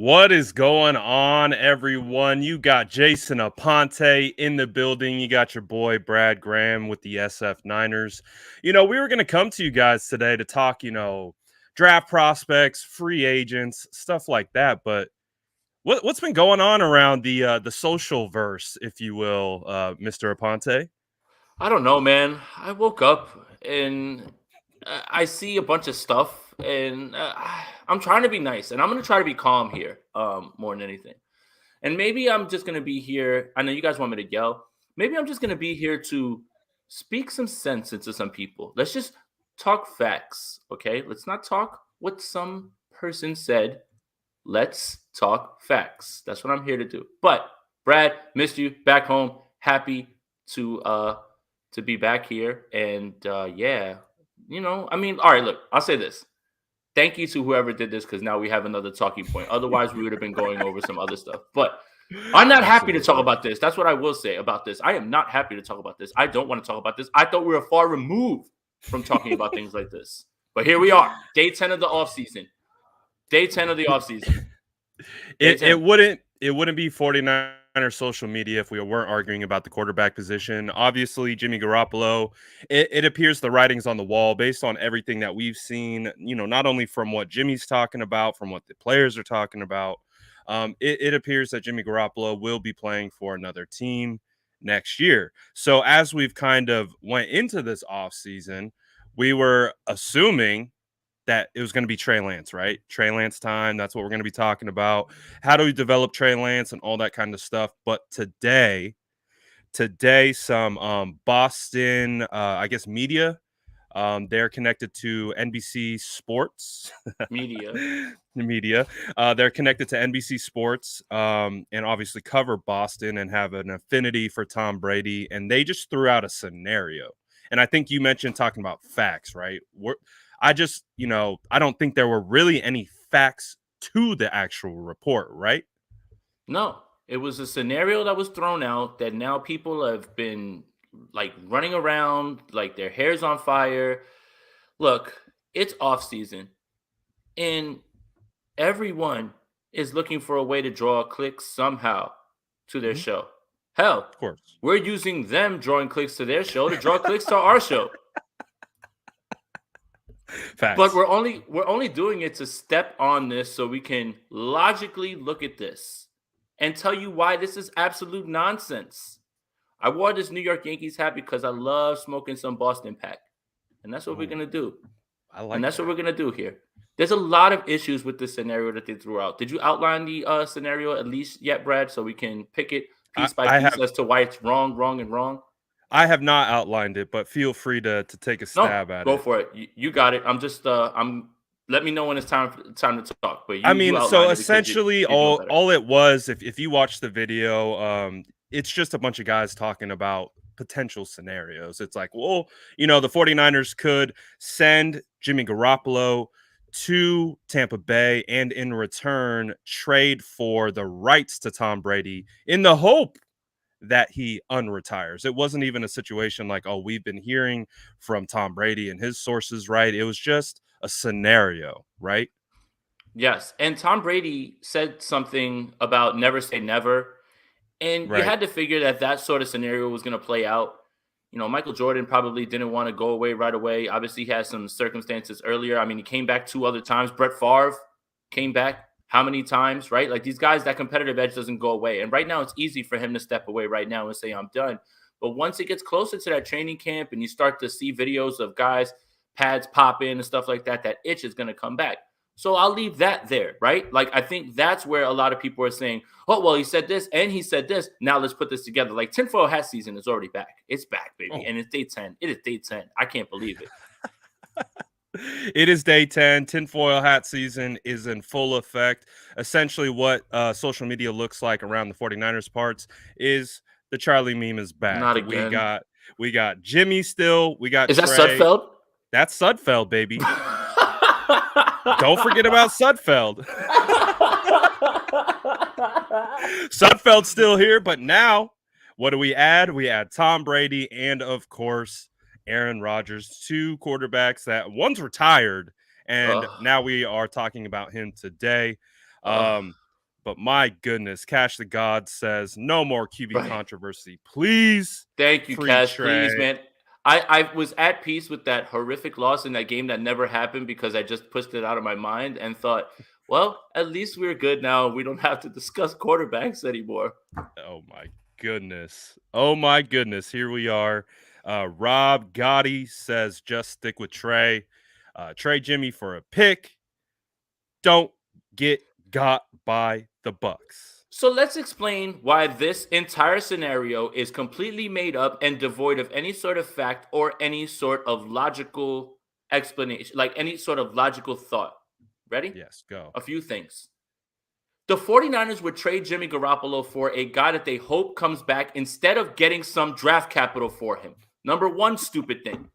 What is going on, everyone? You got Jason Aponte in the building. You got your boy Brad Graham with the SF Niners. We were going to come to you guys today to talk, draft prospects, free agents, stuff like that. But what's been going on around the social verse, if you will, Mr. Aponte? I don't know, man. I woke up and I see a bunch of stuff, and I'm trying to be nice, and I'm gonna try to be calm here, more than anything. And maybe I'm just gonna be here. I know you guys want me to yell. Maybe I'm just gonna be here to speak some sense into some people. Let's just talk facts, okay? Let's not talk what some person said. Let's talk facts. That's what I'm here to do. But Brad, missed you back home. Happy to be back here. And yeah, all right, look, I'll say this. Thank you to whoever did this because now we have another talking point. Otherwise, we would have been going over some other stuff. But I'm not happy to talk Absolutely. about this. That's what I will say about this. I am not happy to talk about this. I don't want to talk about this. I thought we were far removed from talking about things like this. But here we are, day 10 of the offseason. Day 10 of the offseason. Day It 10. it wouldn't be 49er social media if we weren't arguing about the quarterback position. Obviously, Jimmy Garoppolo, it appears the writing's on the wall based on everything that we've seen, not only from what Jimmy's talking about, from what the players are talking about. It appears that Jimmy Garoppolo will be playing for another team next year. So as we've kind of went into this offseason, we were assuming that it was going to be Trey Lance, right? Trey Lance time. That's what we're going to be talking about. How do we develop Trey Lance and all that kind of stuff? But today, some Boston, I guess, media. They're connected to NBC Sports, Media. the media. They're connected to NBC Sports, and obviously cover Boston and have an affinity for Tom Brady. And they just threw out a scenario. And I think you mentioned talking about facts, right? I just, I don't think there were really any facts to the actual report, right? No, it was a scenario that was thrown out that now people have been like running around like their hair's on fire. Look, it's off season and everyone is looking for a way to draw clicks somehow to their Hmm. show. Hell, Of course. we're using them drawing clicks to their show to draw clicks to our show. But Facts. we're only doing it to step on this so we can logically look at this and tell you why this is absolute nonsense. I wore this New York Yankees hat because I love smoking some Boston Pack. And that's what we're Oh, gonna do. I And like that's what that. we're gonna do here. There's a lot of issues with this scenario that they threw out. Did you outline the scenario at least yet, Brad, so we can pick it I, piece by I piece have as to why it's wrong, wrong, and wrong? I have not outlined it, but feel free to take a No, stab at go it. for it. You got it. I'm let me know when it's time to talk. But I you mean, so outlined it because essentially you know all better. all it was, if you watch the video, it's just a bunch of guys talking about potential scenarios. It's like, well, the 49ers could send Jimmy Garoppolo to Tampa Bay and in return trade for the rights to Tom Brady in the hope that he unretires. It wasn't even a situation like, oh, we've been hearing from Tom Brady and his sources, right? It was just a scenario, right? Yes, and Tom Brady said something about never say never, and you Right. had to figure that that sort of scenario was going to play out. Michael Jordan probably didn't want to go away right away. Obviously, he had some circumstances earlier. I mean, he came back two other times. Brett Favre came back how many times, right? Like these guys, that competitive edge doesn't go away. And right now, it's easy for him to step away right now and say, I'm done. But once it gets closer to that training camp and you start to see videos of guys, pads pop in and stuff like that, that itch is going to come back. So I'll leave that there, right? Like, I think that's where a lot of people are saying, oh, well, he said this and he said this. Now let's put this together. Like, tinfoil hat season is already back. It's back, baby. Oh, And it's day 10. It is day 10. I can't believe it. it is day 10. Tinfoil hat season is in full effect. Essentially, what social media looks like around the 49ers parts is the Charlie meme is back. Not We again. got we got Jimmy still, we got Is that Trey. Sudfeld? That's Sudfeld, baby. Don't forget about Sudfeld. Sudfeld's still here, but now what do we add? We add Tom Brady and, of course, Aaron Rodgers, two quarterbacks that one's retired, and Ugh. now we are talking about him today. Ugh. Um, But my goodness, Cash the God says no more QB Right. controversy. Please Thank you, free Cash. Please, Trey. man. I was at peace with that horrific loss in that game that never happened because I just pushed it out of my mind and thought, well, at least we're good now. We don't have to discuss quarterbacks anymore. Oh my goodness. Oh my goodness. Here we are. Rob Gotti says just stick with Trey. Trey Jimmy for a pick. Don't get got by the Bucks. So let's explain why this entire scenario is completely made up and devoid of any sort of fact or any sort of logical explanation, like any sort of logical thought. Ready? Yes, go. A few things. The 49ers would trade Jimmy Garoppolo for a guy that they hope comes back instead of getting some draft capital for him. Number one, stupid thing.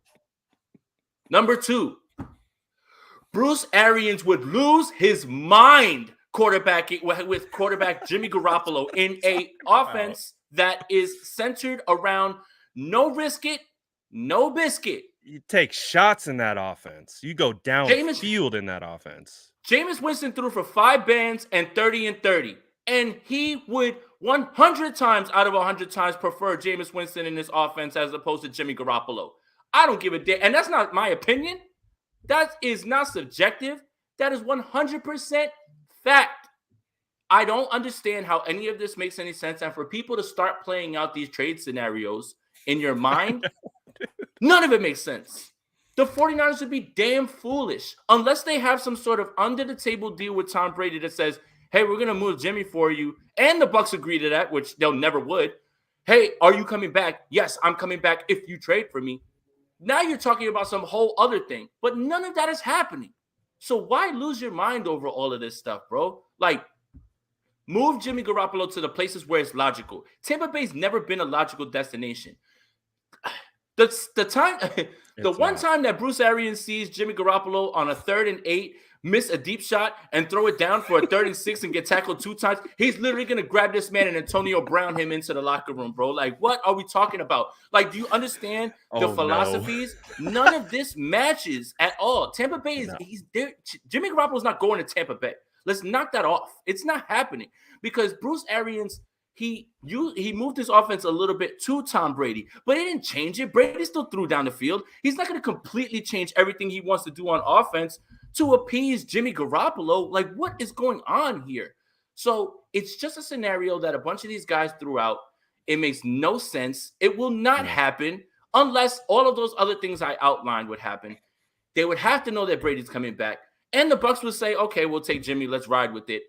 Number two, Bruce Arians would lose his mind with quarterback Jimmy Garoppolo in a offense that is centered around no risk it, no biscuit. You take shots in that offense. You go downfield in that offense. Jameis Winston threw for 5 bands and 30 and 30. And he would 100 times out of 100 times prefer Jameis Winston in this offense as opposed to Jimmy Garoppolo. I don't give a damn. And that's not my opinion. That is not subjective. That is 100% fact. I don't understand how any of this makes any sense. And for people to start playing out these trade scenarios in your mind, none of it makes sense. The 49ers would be damn foolish unless they have some sort of under-the-table deal with Tom Brady that says, hey, we're going to move Jimmy for you. And the Bucs agree to that, which they'll never would. Hey, are you coming back? Yes, I'm coming back if you trade for me. Now you're talking about some whole other thing, but none of that is happening. So why lose your mind over all of this stuff, bro? Like, move Jimmy Garoppolo to the places where it's logical. Tampa Bay's never been a logical destination. The one time that Bruce Arians sees Jimmy Garoppolo on a 3rd and 8 miss a deep shot and throw it down for a 3rd and 6 and get tackled 2 times, he's literally going to grab this man and Antonio Brown him into the locker room, bro. Like, what are we talking about? Like, do you understand the philosophies? No. None of this matches at all. Tampa Bay is he's there. Jimmy Garoppolo's not going to Tampa Bay. Let's knock that off. It's not happening because Bruce Arians, he moved his offense a little bit to Tom Brady, but he didn't change it. Brady still threw down the field. He's not going to completely change everything he wants to do on offense to appease Jimmy Garoppolo. Like, what is going on here? So it's just a scenario that a bunch of these guys threw out. It makes no sense. It will not happen unless all of those other things I outlined would happen. They would have to know that Brady's coming back. And the Bucs would say, okay, we'll take Jimmy. Let's ride with it.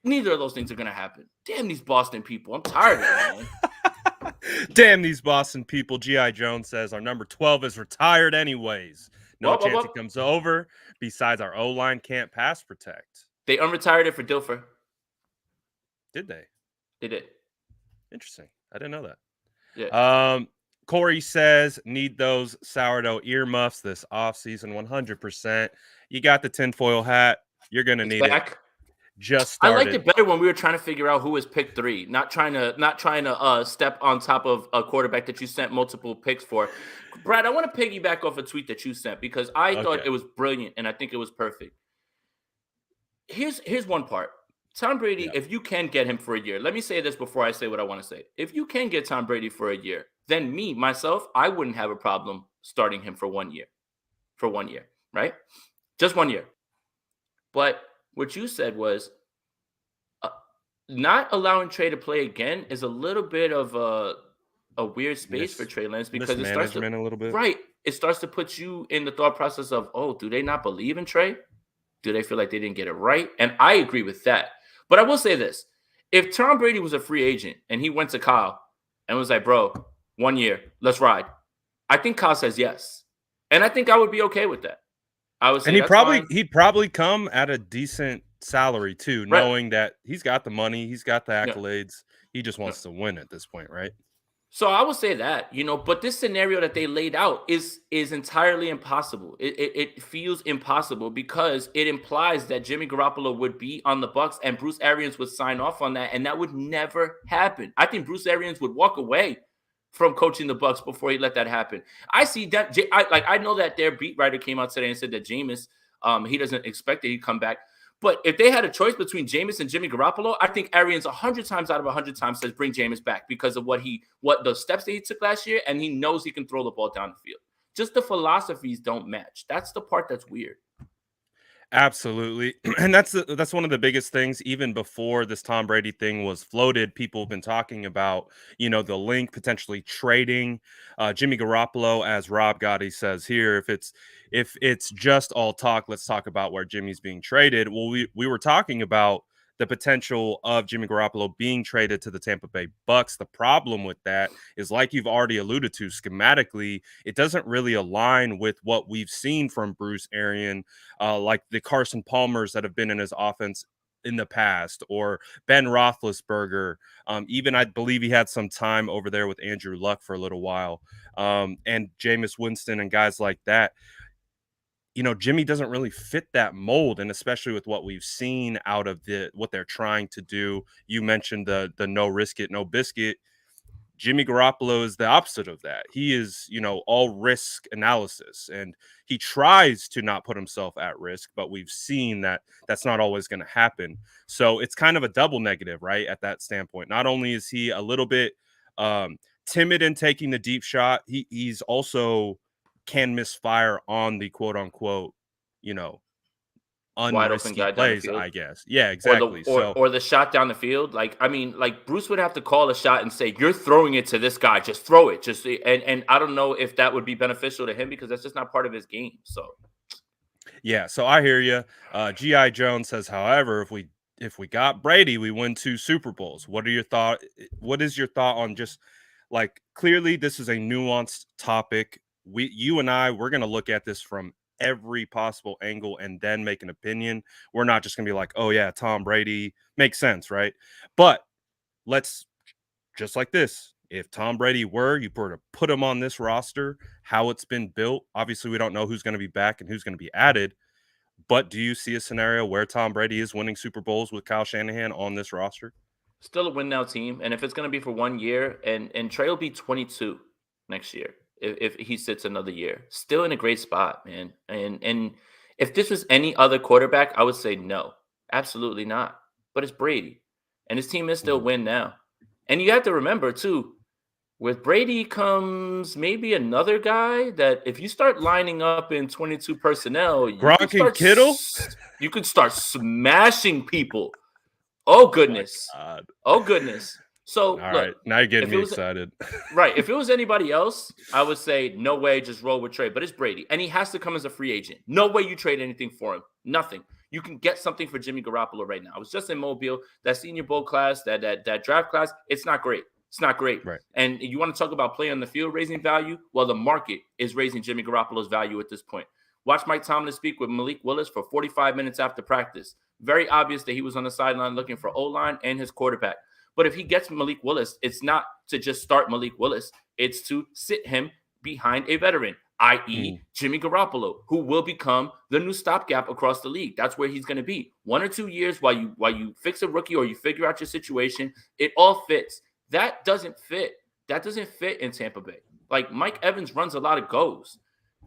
Neither of those things are going to happen. Damn these Boston people. I'm tired of it, man. Damn these Boston people. G.I. Jones says our number 12 is retired anyways. No chance he comes over. Besides, our O-line can't pass protect. They unretired it for Dilfer. Did they? They did. Interesting. I didn't know that. Yeah. Corey says, need those sourdough earmuffs this offseason 100%. You got the tinfoil hat. You're going to need it. Just started. I liked it better when we were trying to figure out who was pick 3, not trying to step on top of a quarterback that you sent multiple picks for. Brad, I want to piggyback off a tweet that you sent because I thought it was brilliant and I think it was perfect. Here's one part. Tom Brady, if you can get him for a year, let me say this before I say what I want to say. If you can get Tom Brady for a year, then myself, I wouldn't have a problem starting him for 1 year. For 1 year, right? Just 1 year. But what you said was not allowing Trey to play again is a little bit of a weird space for Trey Lance because it starts to a little bit. Right. It starts to put you in the thought process of, oh, do they not believe in Trey? Do they feel like they didn't get it right? And I agree with that. But I will say this. If Tom Brady was a free agent and he went to Kyle and was like, bro, 1 year, let's ride. I think Kyle says yes. And I think I would be okay with that. I would say he'd probably come at a decent salary too, knowing that he's got the money, he's got the accolades. He just wants to win at this point, right? So I would say that, but this scenario that they laid out is entirely impossible. It feels impossible because it implies that Jimmy Garoppolo would be on the Bucs and Bruce Arians would sign off on that, and that would never happen. I think Bruce Arians would walk away from coaching the Bucs before he let that happen. I see that. I know that their beat writer came out today and said that Jameis, he doesn't expect that he'd come back. But if they had a choice between Jameis and Jimmy Garoppolo, I think Arians 100 times out of 100 times says bring Jameis back because of what the steps that he took last year, and he knows he can throw the ball down the field. Just the philosophies don't match. That's the part that's weird. Absolutely. And that's one of the biggest things. Even before this Tom Brady thing was floated, people have been talking about, the link potentially trading Jimmy Garoppolo. As Rob Gotti says here, if it's just all talk, let's talk about where Jimmy's being traded. Well, we were talking about the potential of Jimmy Garoppolo being traded to the Tampa Bay Bucks. The problem with that is, like you've already alluded to, schematically, it doesn't really align with what we've seen from Bruce Arians, like the Carson Palmers that have been in his offense in the past, or Ben Roethlisberger. Even I believe he had some time over there with Andrew Luck for a little while, and Jameis Winston and guys like that. Jimmy doesn't really fit that mold, and especially with what we've seen out of what they're trying to do. You mentioned the no risk it, no biscuit. Jimmy Garoppolo is the opposite of that. He is, all risk analysis, and he tries to not put himself at risk, but we've seen that that's not always going to happen. So it's kind of a double negative, right? At that standpoint, not only is he a little bit timid in taking the deep shot, he's also can misfire on the quote unquote, you know, Wide open unrisky guy down the plays, field. I guess. Yeah, Or the exactly. or So or the shot down the field. Like, I mean, like Bruce would have to call a shot and say, "You're throwing it to this guy. Just throw it." And I don't know if that would be beneficial to him because that's just not part of his game. So yeah, so I hear you. GI Jones says, however, if we got Brady, we win 2 Super Bowls. What is your thought on, just like, clearly this is a nuanced topic. You and we're gonna look at this from every possible angle and then make an opinion. We're not just gonna be like, oh yeah, Tom Brady makes sense, right? But let's, just like this. If Tom Brady you were to put him on this roster, how it's been built, obviously we don't know who's going to be back and who's going to be added. But do you see a scenario where Tom Brady is winning Super Bowls with Kyle Shanahan on this roster? still a win now team. And if it's going to be for 1 year, and Trey will be 22 next year if he sits another year, still in a great spot, man. And if this was any other quarterback, I would say no, absolutely not. But it's Brady, and his team is still Mhm. win now. And you have to remember too, with Brady comes maybe another guy that if you start lining up in 22 personnel, Gronk and Kittle? you could start smashing people. Oh Oh my goodness. God. Oh goodness. So All look, right. Now you're getting if it me was excited. right, if it was anybody else, I would say no way, just roll with Trey. But it's Brady, and he has to come as a free agent. No way you trade anything for him. Nothing. You can get something for Jimmy Garoppolo right now. I was just in Mobile. That Senior Bowl class, that draft class, it's not great. It's not great. Right. And you want to talk about play on the field raising value? Well, the market is raising Jimmy Garoppolo's value at this point. Watch Mike Tomlin speak with Malik Willis for 45 minutes after practice. Very obvious that he was on the sideline looking for O-line and his quarterback. But if he gets Malik Willis, it's not to just start Malik Willis. It's to sit him behind a veteran, i.e. Jimmy Garoppolo, who will become the new stopgap across the league. That's where he's going to be. 1 or 2 years while you fix a rookie or you figure out your situation, it all fits. That doesn't fit. That doesn't fit in Tampa Bay. Like Mike Evans runs a lot of goes.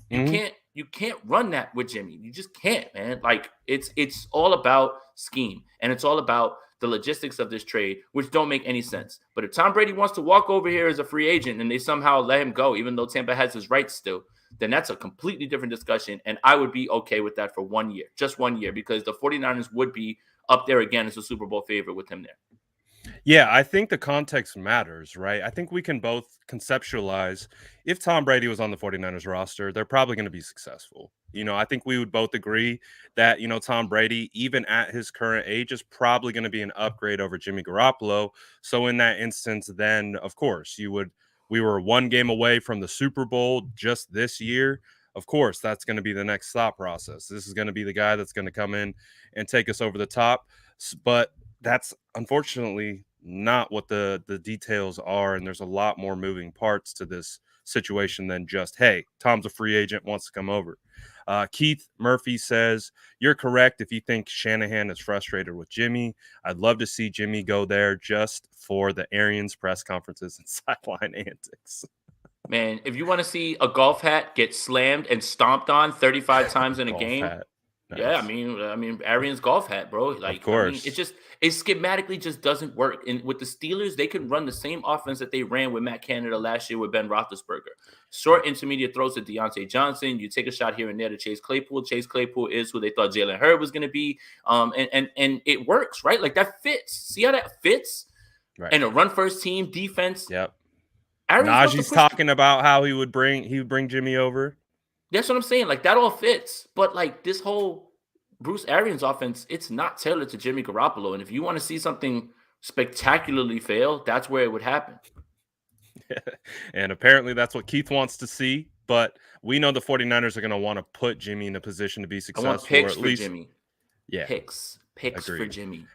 You Mhm. can't run that with Jimmy. You just can't, man. Like it's all about scheme and it's all about the logistics of this trade, which don't make any sense. But if Tom Brady wants to walk over here as a free agent and they somehow let him go, even though Tampa has his rights still, then that's a completely different discussion. And I would be okay with that for 1 year, just 1 year, because the 49ers would be up there again as a Super Bowl favorite with him there. Yeah, I think the context matters, right? I think we can both conceptualize, if Tom Brady was on the 49ers roster, they're probably going to be successful. I think we would both agree that, Tom Brady, even at his current age, is probably going to be an upgrade over Jimmy Garoppolo. So in that instance, then of course we were 1 game away from the Super Bowl just this year. Of course, that's going to be the next thought process. This is going to be the guy that's going to come in and take us over the top. But that's unfortunately not what the details are, and there's a lot more moving parts to this situation than just, hey, Tom's a free agent, wants to come over. Keith Murphy says, you're correct if you think Shanahan is frustrated with Jimmy. I'd love to see Jimmy go there just for the Arians press conferences and sideline antics. Man, if you want to see a golf hat get slammed and stomped on 35 times in a Golf game, hat. Yeah, Nice. I mean, Arians golf hat, bro. Of Like, I mean, course. it schematically just doesn't work. And with the Steelers, they can run the same offense that they ran with Matt Canada last year with Ben Roethlisberger. Yep. Short intermediate throws to Deontay Johnson. You take a shot here and there to Chase Claypool. Chase Claypool is who they thought Jalen Hurd was going to be. And it works, right? Like that fits. See how that fits? Right. And a run first team defense. Yep. Arians wants to Najee's push. talking about how he would bring Jimmy over. That's what I'm saying. Like that all fits. But like this whole Bruce Arians offense, it's not tailored to Jimmy Garoppolo. And if you want to see something spectacularly fail, that's where it would happen. And apparently that's what Keith wants to see. But we know the 49ers are going to want to put Jimmy in a position to be I want successful, or picks at for least, Jimmy. yeah, Picks for agreed. Jimmy.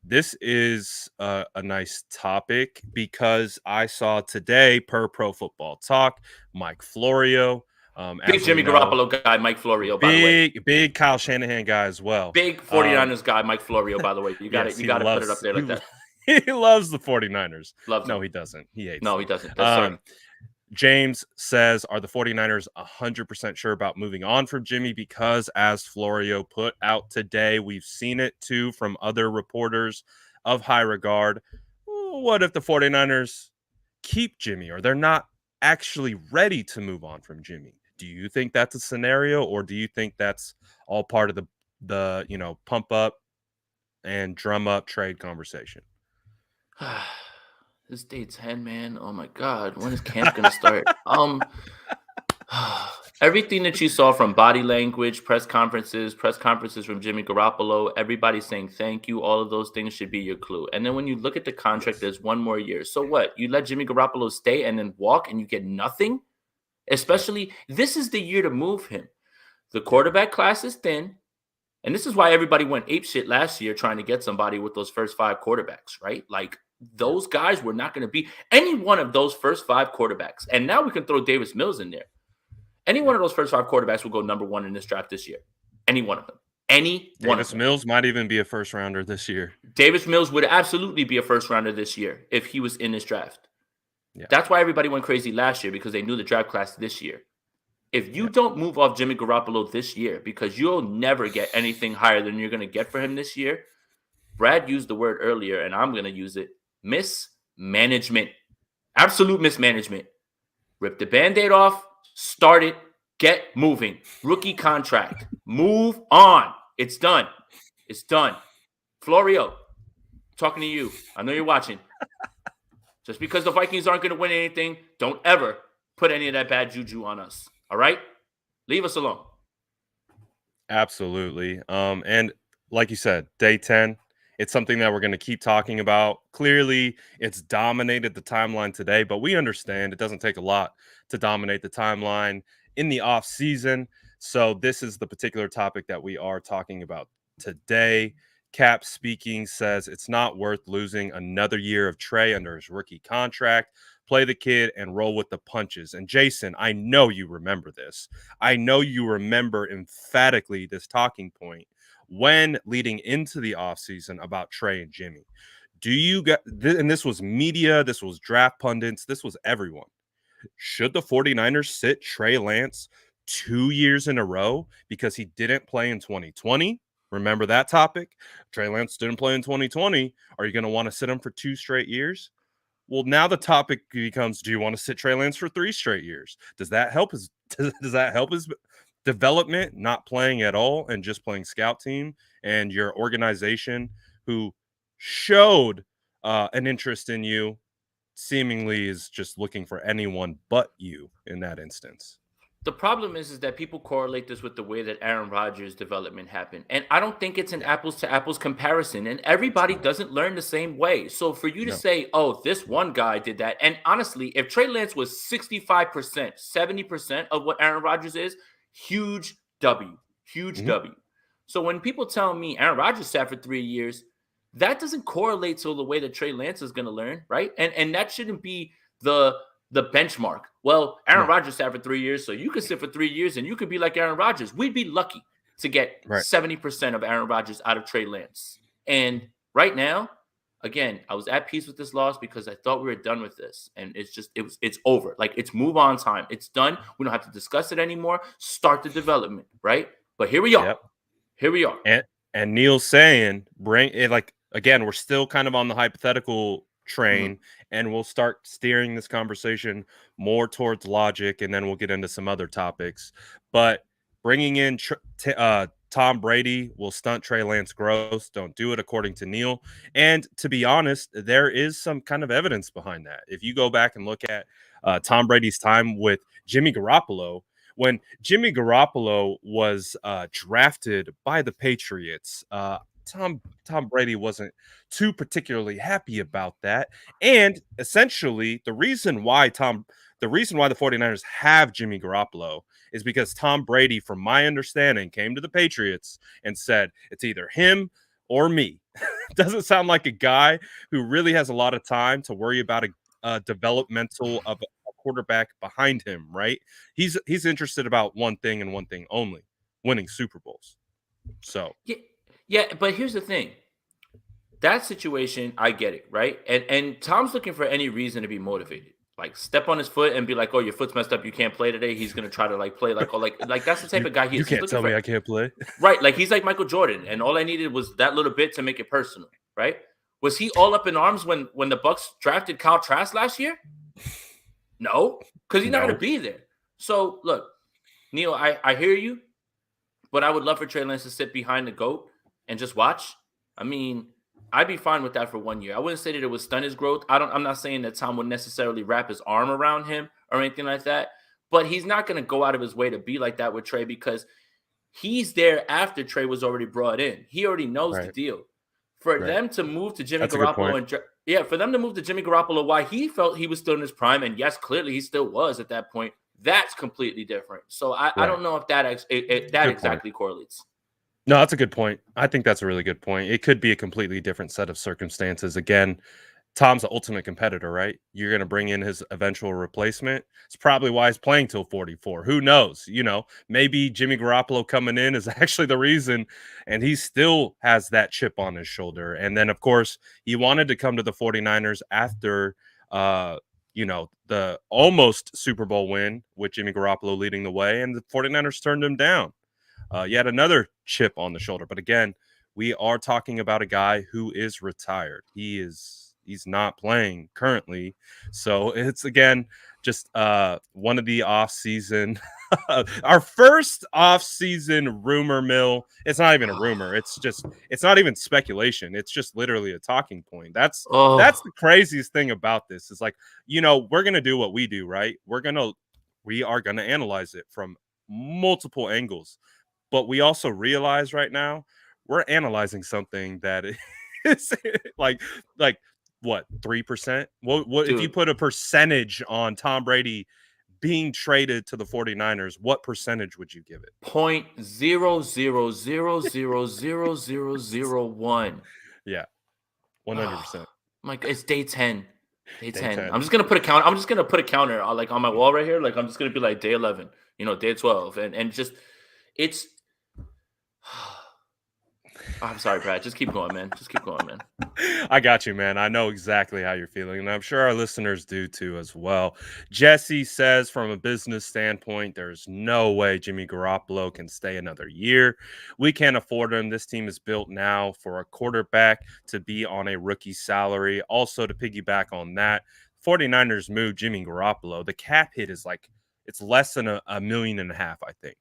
This is a nice topic because I saw today, per Pro Football Talk, Mike Florio, Big as we Jimmy know, Garoppolo guy, Mike Florio, by the way. big Kyle Shanahan guy as well. Big 49ers guy, Mike Florio, by the way. You got Yes, you got to put it up there like that. He loves the 49ers. Loves No, him. he doesn't. He hates No, them. he doesn't. Yes, sir. James says, are the 49ers 100% sure about moving on from Jimmy? Because as Florio put out today, we've seen it too from other reporters of high regard. What if the 49ers keep Jimmy, or they're not actually ready to move on from Jimmy? Do you think that's a scenario, or do you think that's all part of the pump up and drum up trade conversation? This day 10, man. Oh my God. When is camp gonna start? Everything that you saw from body language, press conferences from Jimmy Garoppolo, everybody saying thank you, all of those things should be your clue. And then when you look at the contract, there's one more year. So what? You let Jimmy Garoppolo stay and then walk and you get nothing? Especially, this is the year to move him. The quarterback class is thin. And this is why everybody went apeshit last year trying to get somebody with those first 5 quarterbacks, right? Like those guys were not going to be any one of those first 5 quarterbacks. And now we can throw Davis Mills in there. Any one of those first 5 quarterbacks will go number 1 in this draft this year. Any one of them. Davis Mills might even be a first rounder this year. Davis Mills would absolutely be a first rounder this year if he was in this draft. Yeah. That's why everybody went crazy last year because they knew the draft class this year. If you don't move off Jimmy Garoppolo this year, because you'll never get anything higher than you're going to get for him this year, Brad used the word earlier, and I'm going to use it, mismanagement. Absolute mismanagement. Rip the Band-Aid off, start it, get moving. Rookie contract. Move on. It's done. It's done. Florio, talking to you. I know you're watching. Just because the Vikings aren't going to win anything, don't ever put any of that bad juju on us. All right? Leave us alone. Absolutely. And like you said, day 10, it's something that we're going to keep talking about. Clearly, it's dominated the timeline today, but we understand it doesn't take a lot to dominate the timeline in the off season. So this is the particular topic that we are talking about today. Cap speaking says it's not worth losing another year of Trey under his rookie contract. Play the kid and roll with the punches. And Jason, I know you remember this. I know you remember emphatically this talking point when leading into the offseason about Trey and Jimmy. Do you get, and this was media, this was draft pundits, this was everyone. Should the 49ers sit Trey Lance 2 years in a row because he didn't play in 2020? Remember that topic? Trey Lance didn't play in 2020. Are you going to want to sit him for 2 straight years? Well, now the topic becomes: do you want to sit Trey Lance for 3 straight years? Does that help his development, not playing at all and just playing scout team, and your organization who showed an interest in you seemingly is just looking for anyone but you in that instance? The problem is that people correlate this with the way that Aaron Rodgers' development happened. And I don't think it's an apples to apples comparison. And everybody doesn't learn the same way. So for you to say, oh, this one guy did that. And honestly, if Trey Lance was 65%, 70% of what Aaron Rodgers is, huge W. Huge W. So when people tell me Aaron Rodgers sat for 3 years, that doesn't correlate to the way that Trey Lance is going to learn, right? And that shouldn't be the benchmark. Well, Aaron Rodgers sat for 3 years, so you could sit for 3 years and you could be like Aaron Rodgers. We'd be lucky to get 70% of Aaron Rodgers out of Trey Lance. And right now, again, I was at peace with this loss because I thought we were done with this. And it's over. Like, it's move on time. It's done. We don't have to discuss it anymore. Start the development, right? But here we are. Here we are. And Neil's saying, bring it like again, we're still kind of on the hypothetical Mhm. train, and we'll start steering this conversation more towards logic, and then we'll get into some other topics. But bringing in Tom Brady will stunt Trey Lance growth. Don't do it, according to Neil. And to be honest, there is some kind of evidence behind that. If you go back and look at Tom Brady's time with Jimmy Garoppolo, when Jimmy Garoppolo was drafted by the Patriots, Tom Brady wasn't too particularly happy about that. And essentially, the reason why the 49ers have Jimmy Garoppolo is because Tom Brady, from my understanding, came to the Patriots and said, it's either him or me. Doesn't sound like a guy who really has a lot of time to worry about a developmental of a quarterback behind him, right? He's interested about one thing and one thing only: winning Super Bowls. So Yeah, yeah, but here's the thing. That situation, I get it, right? And Tom's looking for any reason to be motivated. Like step on his foot and be like, "Oh, your foot's messed up. You can't play today." He's gonna try to like play like, oh, like that's the type you of guy he you is. He's can't looking tell me for I can't play. right. Like he's like Michael Jordan, and all I needed was that little bit to make it personal, right? Was he all up in arms when the Bucks drafted Kyle Trask last year? No, because he's not gonna No, be there. So look, Neil, I hear you, but I would love for Trey Lance to sit behind the goat and just watch. I mean, I'd be fine with that for 1 year. I wouldn't say that it would stun his growth. I'm not saying that Tom would necessarily wrap his arm around him or anything like that, but he's not going to go out of his way to be like that with Trey because he's there after Trey was already brought in. He already knows the right, deal. For right. them to move to Jimmy That's a good Garoppolo point. and yeah, for them to move to Jimmy Garoppolo, why he felt he was still in his prime, and yes, clearly he still was at that point. That's completely different. So I Right. don't know if that that Good point. exactly correlates. No, that's a good point. I think that's a really good point. It could be a completely different set of circumstances. Again, Tom's the ultimate competitor, right? You're going to bring in his eventual replacement. It's probably why he's playing till 44. Who knows? Maybe Jimmy Garoppolo coming in is actually the reason, and he still has that chip on his shoulder. And then, of course, he wanted to come to the 49ers after, the almost Super Bowl win with Jimmy Garoppolo leading the way, and the 49ers turned him down. Yet another chip on the shoulder. But again, we are talking about a guy who is retired. He's not playing currently. So it's again just one of the off season our first off season rumor mill. It's not even a rumor. It's not even speculation. It's just literally a talking point. That's Oh, the craziest thing about this. Is like, we're gonna do what we do, right? We are gonna analyze it from multiple angles, but we also realize right now we're analyzing something that is like what, 3%? What if you dude, put a percentage on Tom Brady being traded to the 49ers, what percentage would you give it? point zero zero zero zero zero zero zero one. Yeah, 100%. My God, it's day 10. Day Day 10. 10. I'm just gonna put a count. I'm just gonna put a counter like on my wall right here. Like I'm just gonna be like day 11, day 12, and just it's. I'm sorry, Brad. Just keep going, man. Just keep going, man. I got you, man. I know exactly how you're feeling, and I'm sure our listeners do too as well. Jesse says, from a business standpoint, there's no way Jimmy Garoppolo can stay another year. We can't afford him. This team is built now for a quarterback to be on a rookie salary. Also, to piggyback on that, 49ers moved Jimmy Garoppolo. The cap hit is like it's less than a million and a half, I think.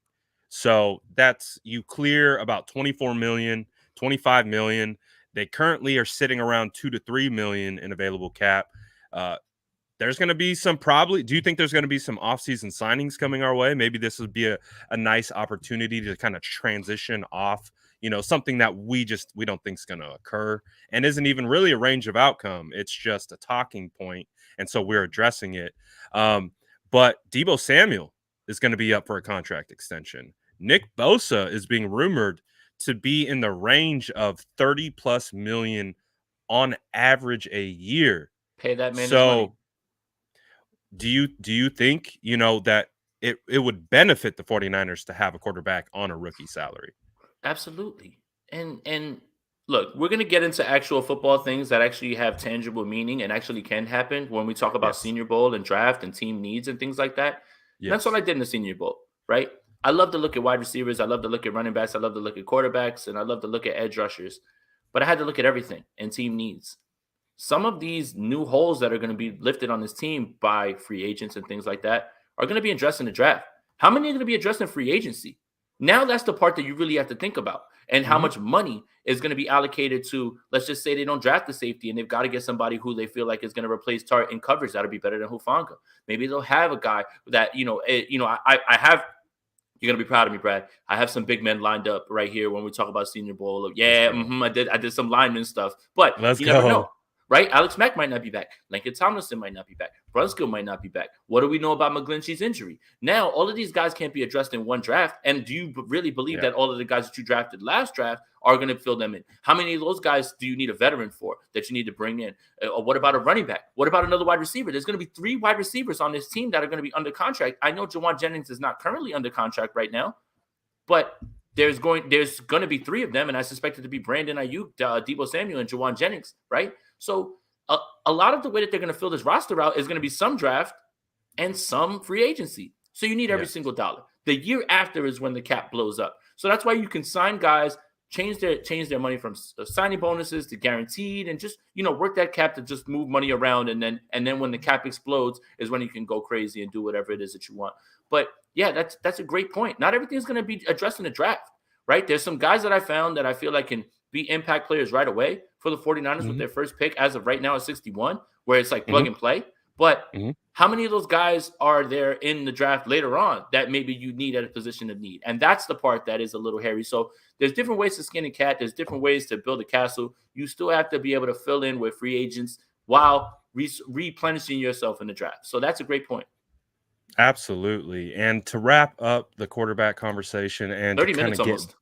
So that's you clear about 24 million, 25 million. They currently are sitting around 2 to 3 million in available cap. Uh, there's going to be some probably. Do you think there's going to be some offseason signings coming our way? Maybe this would be a nice opportunity to kind of transition off, something that we don't think is going to occur and isn't even really a range of outcome. It's just a talking point, and so we're addressing it. But Debo Samuel is going to be up for a contract extension. Nick Bosa is being rumored to be in the range of 30 plus million on average a year. Pay that man his money. So do you think, that it would benefit the 49ers to have a quarterback on a rookie salary? Absolutely. And look, we're gonna get into actual football things that actually have tangible meaning and actually can happen when we talk about Yes. Senior Bowl and draft and team needs and things like that. And that's what Yes. I did in the Senior Bowl, right? I love to look at wide receivers. I love to look at running backs. I love to look at quarterbacks, and I love to look at edge rushers. But I had to look at everything and team needs. Some of these new holes that are going to be lifted on this team by free agents and things like that are going to be addressed in the draft. How many are going to be addressed in free agency? Now that's the part that you really have to think about, and how much money is going to be allocated to, let's just say they don't draft the safety and they've got to get somebody who they feel like is going to replace Tart in coverage. That'll be better than Hufanga. Maybe they'll have a guy that, I have, you're gonna be proud of me, Brad. I have some big men lined up right here when we talk about Senior Bowl. I did some lineman stuff, but Let's you go. never know, right? Alex Mack might not be back. Lincoln Tomlinson might not be back. Brunskill might not be back. What do we know about McGlinchey's injury? Now, all of these guys can't be addressed in one draft. And do you really believe that all of the guys that you drafted last draft are going to fill them in? How many of those guys do you need a veteran for that you need to bring in? What about a running back? What about another wide receiver? There's going to be 3 wide receivers on this team that are going to be under contract. I know Jawan Jennings is not currently under contract right now, but there's going to be 3 of them, and I suspect it to be Brandon Ayuk, Deebo Samuel, and Jawan Jennings, right? So a lot of the way that they're going to fill this roster out is going to be some draft and some free agency. So you need every single dollar. The year after is when the cap blows up. So that's why you can sign guys, change their money from signing bonuses to guaranteed, and just work that cap to just move money around, and then when the cap explodes is when you can go crazy and do whatever it is that you want. But yeah, that's a great point. Not everything's going to be addressed in the draft, right? There's some guys that I found that I feel like can be impact players right away for the 49ers with their first pick as of right now at 61, where it's like plug and play. But how many of those guys are there in the draft later on that maybe you need at a position of need? And that's the part that is a little hairy. So there's different ways to skin a cat. There's different ways to build a castle. You still have to be able to fill in with free agents while replenishing yourself in the draft. So that's a great point. Absolutely. And to wrap up the quarterback conversation, and 30 minutes almost.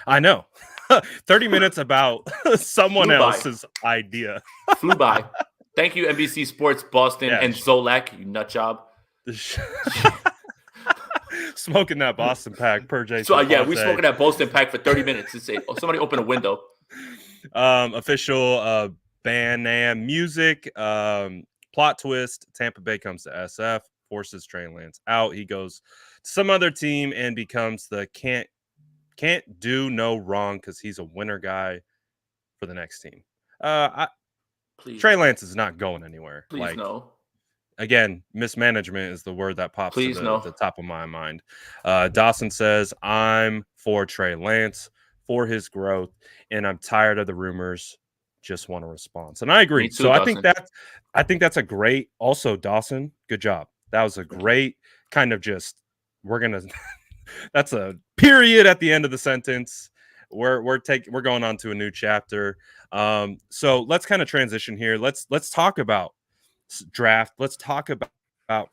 I know. 30 minutes about someone else's idea. Flew by. Thank you, NBC Sports Boston and Zolak, you nut job. Smoking that Boston pack per Jason. So we smoking that Boston pack for 30 minutes. It's somebody open a window. Official band name music. Plot twist: Tampa Bay comes to SF, forces Trey Lance out. He goes to some other team and becomes the can't do no wrong because he's a winner guy for the next team. Trey Lance is not going anywhere. Please no. Again, mismanagement is the word that pops to the top of my mind. Dawson says, I'm for Trey Lance, for his growth, and I'm tired of the rumors. Just want a response. And I agree. Too, so Dawson. I think that's a great, also, Dawson, good job. That was a great kind of just, that's a period at the end of the sentence. We're going on to a new chapter. So let's kind of transition here. Let's talk about draft. Let's talk about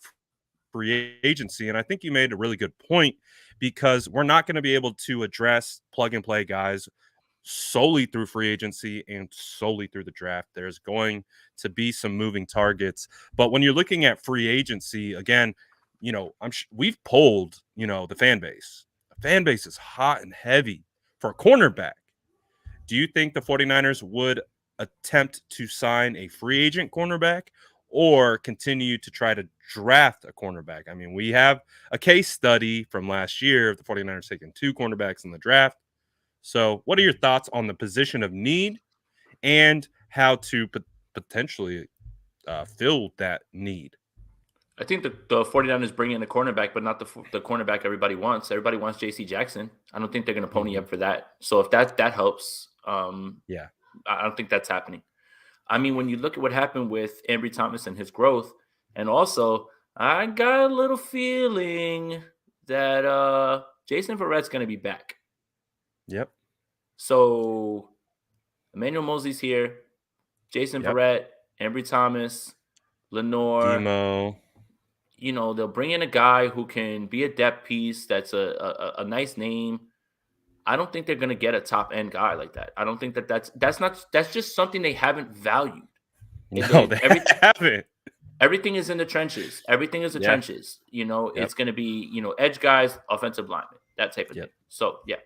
free agency. And I think you made a really good point, because we're not going to be able to address plug and play guys solely through free agency and solely through the draft. There's going to be some moving targets. But when you're looking at free agency, again, we've polled, the fan base. The fan base is hot and heavy for a cornerback. Do you think the 49ers would attempt to sign a free agent cornerback or continue to try to draft a cornerback? I mean, we have a case study from last year of the 49ers taking 2 cornerbacks in the draft. So what are your thoughts on the position of need and how to potentially fill that need? I think the 49ers bring in a cornerback, but not the cornerback everybody wants. Everybody wants J.C. Jackson. I don't think they're going to pony up for that. So if that helps, I don't think that's happening. I mean, when you look at what happened with Ambry Thomas and his growth, and also I got a little feeling that Jason Verrett's going to be back. Yep. So Emmanuel Mosley's here, Jason Verrett, Ambry Thomas, Lenore. Demo. They'll bring in a guy who can be a depth piece. That's a nice name. I don't think they're going to get a top end guy like that. I don't think that's just something they haven't valued. No, they haven't. Everything is in the trenches. Everything is the trenches. It's going to be, edge guys, offensive linemen, that type of thing. So, yeah.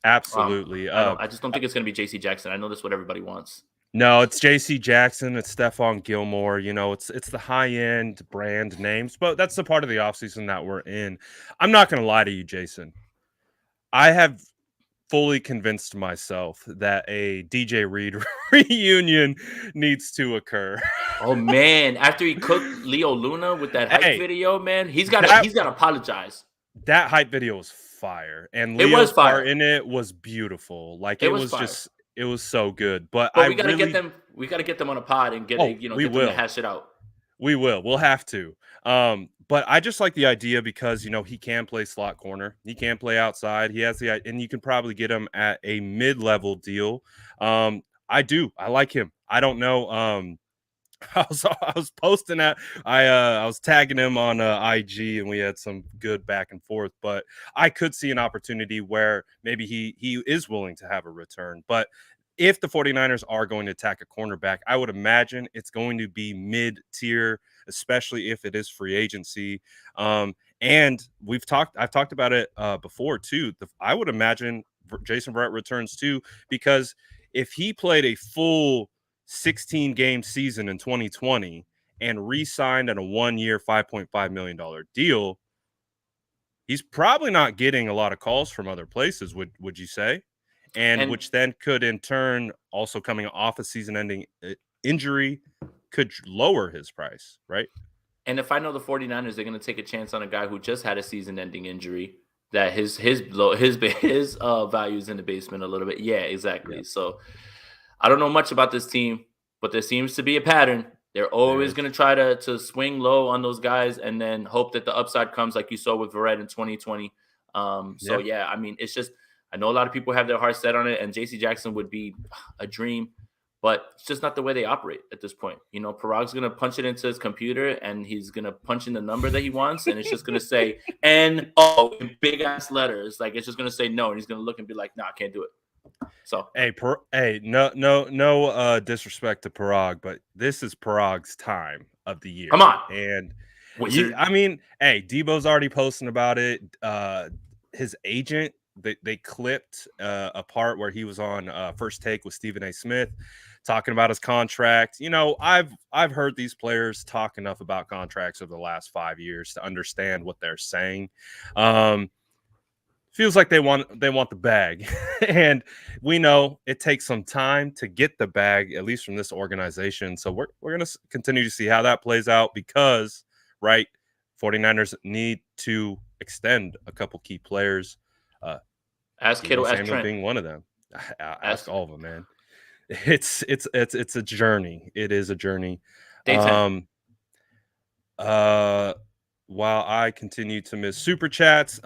Absolutely. I just don't think it's going to be J.C. Jackson. I know that's what everybody wants. No, it's JC Jackson, it's Stephon Gilmore, it's the high-end brand names, but that's the part of the offseason that we're in. I'm not gonna lie to you, Jason. I have fully convinced myself that a DJ Reed reunion needs to occur. Oh man, after he cooked Leo Luna with that hype Hey, video, man, he's got to that he's got to apologize. that hype video was fire, and It was Leo's fire. part in it was beautiful. Like, It was fire. it was so good, but But I really we got to get them on a pod and oh, we get them to will. hash it out. We will. We'll have to. But I just like the idea because he can play slot corner. He can play outside. He has and you can probably get him at a mid-level deal. I do. I like him. I don't know. I was posting that I was tagging him on IG and we had some good back and forth, but I could see an opportunity where maybe he is willing to have a return. But if the 49ers are going to attack a cornerback, I would imagine it's going to be mid-tier, especially if it is free agency. And I've talked about it before too. I would imagine Jason Verrett returns too, because if he played a full 16 game season in 2020 and re-signed on a 1 year $5.5 million deal, he's probably not getting a lot of calls from other places, would you say? And And which then could in turn, also coming off a season-ending injury, could lower his price, right? and if I know the 49ers, they're going to take a chance on a guy who just had a season-ending injury, that his values in the basement a little bit. Yeah, Yeah, exactly. So I don't know much about this team, but there seems to be a pattern. They're there always is. going to try to swing low on those guys and then hope that the upside comes, like you saw with Verrett in 2020. So Yeah, yeah, I mean, it's just I know a lot of people have their heart set on it, and JC Jackson would be a dream, but it's just not the way they operate at this point. Parag's going to punch it into his computer and he's going to punch in the number that he wants, and it's just going to say NO in big ass letters. Like, it's just going to say no, and he's going to look and be like, "Nah, I can't do it." So hey, no, disrespect to Parag, but this is Parag's time of the come year, on, and wizard. I mean, hey, Debo's already posting about it. His agent, they clipped a part where he was on First Take with Stephen A. Smith talking about his contract. I've heard these players talk enough about contracts over the last 5 years to understand what they're saying. Feels like they want the bag, and we know it takes some time to get the bag, at least from this organization. So we're gonna continue to see how that plays out, because right, 49ers need to extend a couple key players, uh Ask Debo Kittle, ask Samuel Trent, being one of them. Ask ask all of them, man. It's a journey. It is a journey. day 10. um uh while I continue to miss super chats,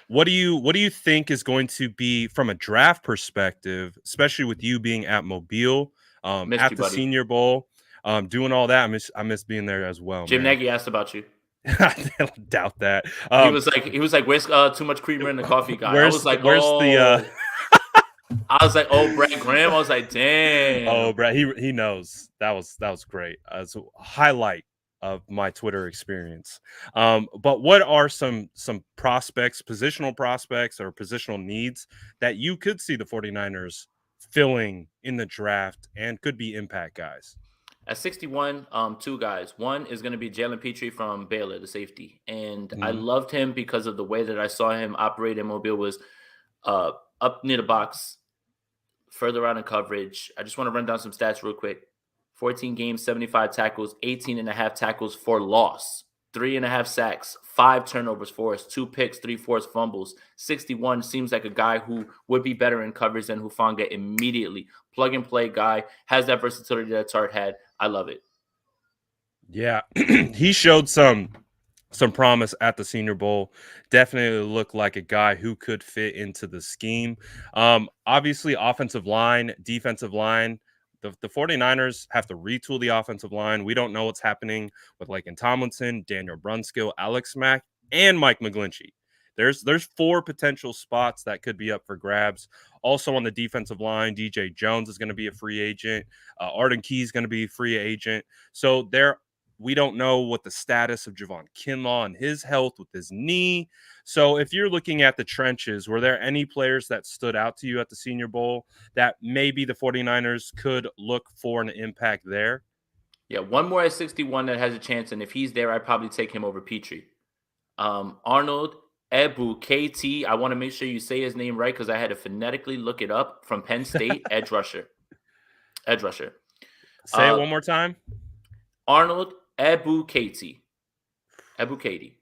what do you think is going to be, from a draft perspective, especially with you being at Mobile, Missed at you, the buddy. Senior Bowl, doing all that? I miss being there as well, Jim man. Nagy asked about you. I don't doubt that. He was like, "Where's too much creamer in the coffee, guy?" I was like, Where's the "Oh, Brad Graham." I was like, oh, "Damn." Brad, he knows. That was great. It's a highlight of my Twitter experience. But what are some prospects, positional prospects or positional needs that you could see the 49ers filling in the draft and could be impact guys? At 61, two guys. One is going to be Jalen Petrie from Baylor, the safety, and I Mhm. loved him because of the way that I saw him operate in Mobile. Was uh, up near the box, further out in coverage. I just want to run down some stats real quick. 14 games, 75 tackles, 18 and a half tackles for loss, 3.5 sacks, 5 turnovers forced, 2 picks, 3 forced fumbles. 61 seems like a guy who would be better in coverage than Hufanga immediately. Plug and play guy, has that versatility that Tart had. I love it. Yeah, he showed some promise at the Senior Bowl. Definitely looked like a guy who could fit into the scheme. Obviously, offensive line, defensive line. The 49ers have to retool the offensive line. We don't know what's happening with Laken Tomlinson, Daniel Brunskill, Alex Mack, and Mike McGlinchey. There's 4 potential spots that could be up for grabs. Also on the defensive line, DJ Jones is going to be a free agent. Arden Key is going to be a free agent. So there We don't know what the status of Javon Kinlaw and his health with his knee. So if you're looking at the trenches, were there any players that stood out to you at the Senior Bowl that maybe the 49ers could look for an impact there? Yeah, one more at 61 that has a chance, and if he's there, I'd probably take him over Petrie. Arnold Ebu KT. I want to make sure you say his name right because I had to phonetically look it up from Penn State. Edge rusher. Edge rusher. Say it one more time. Arnold Ebu KT. Ebu KT.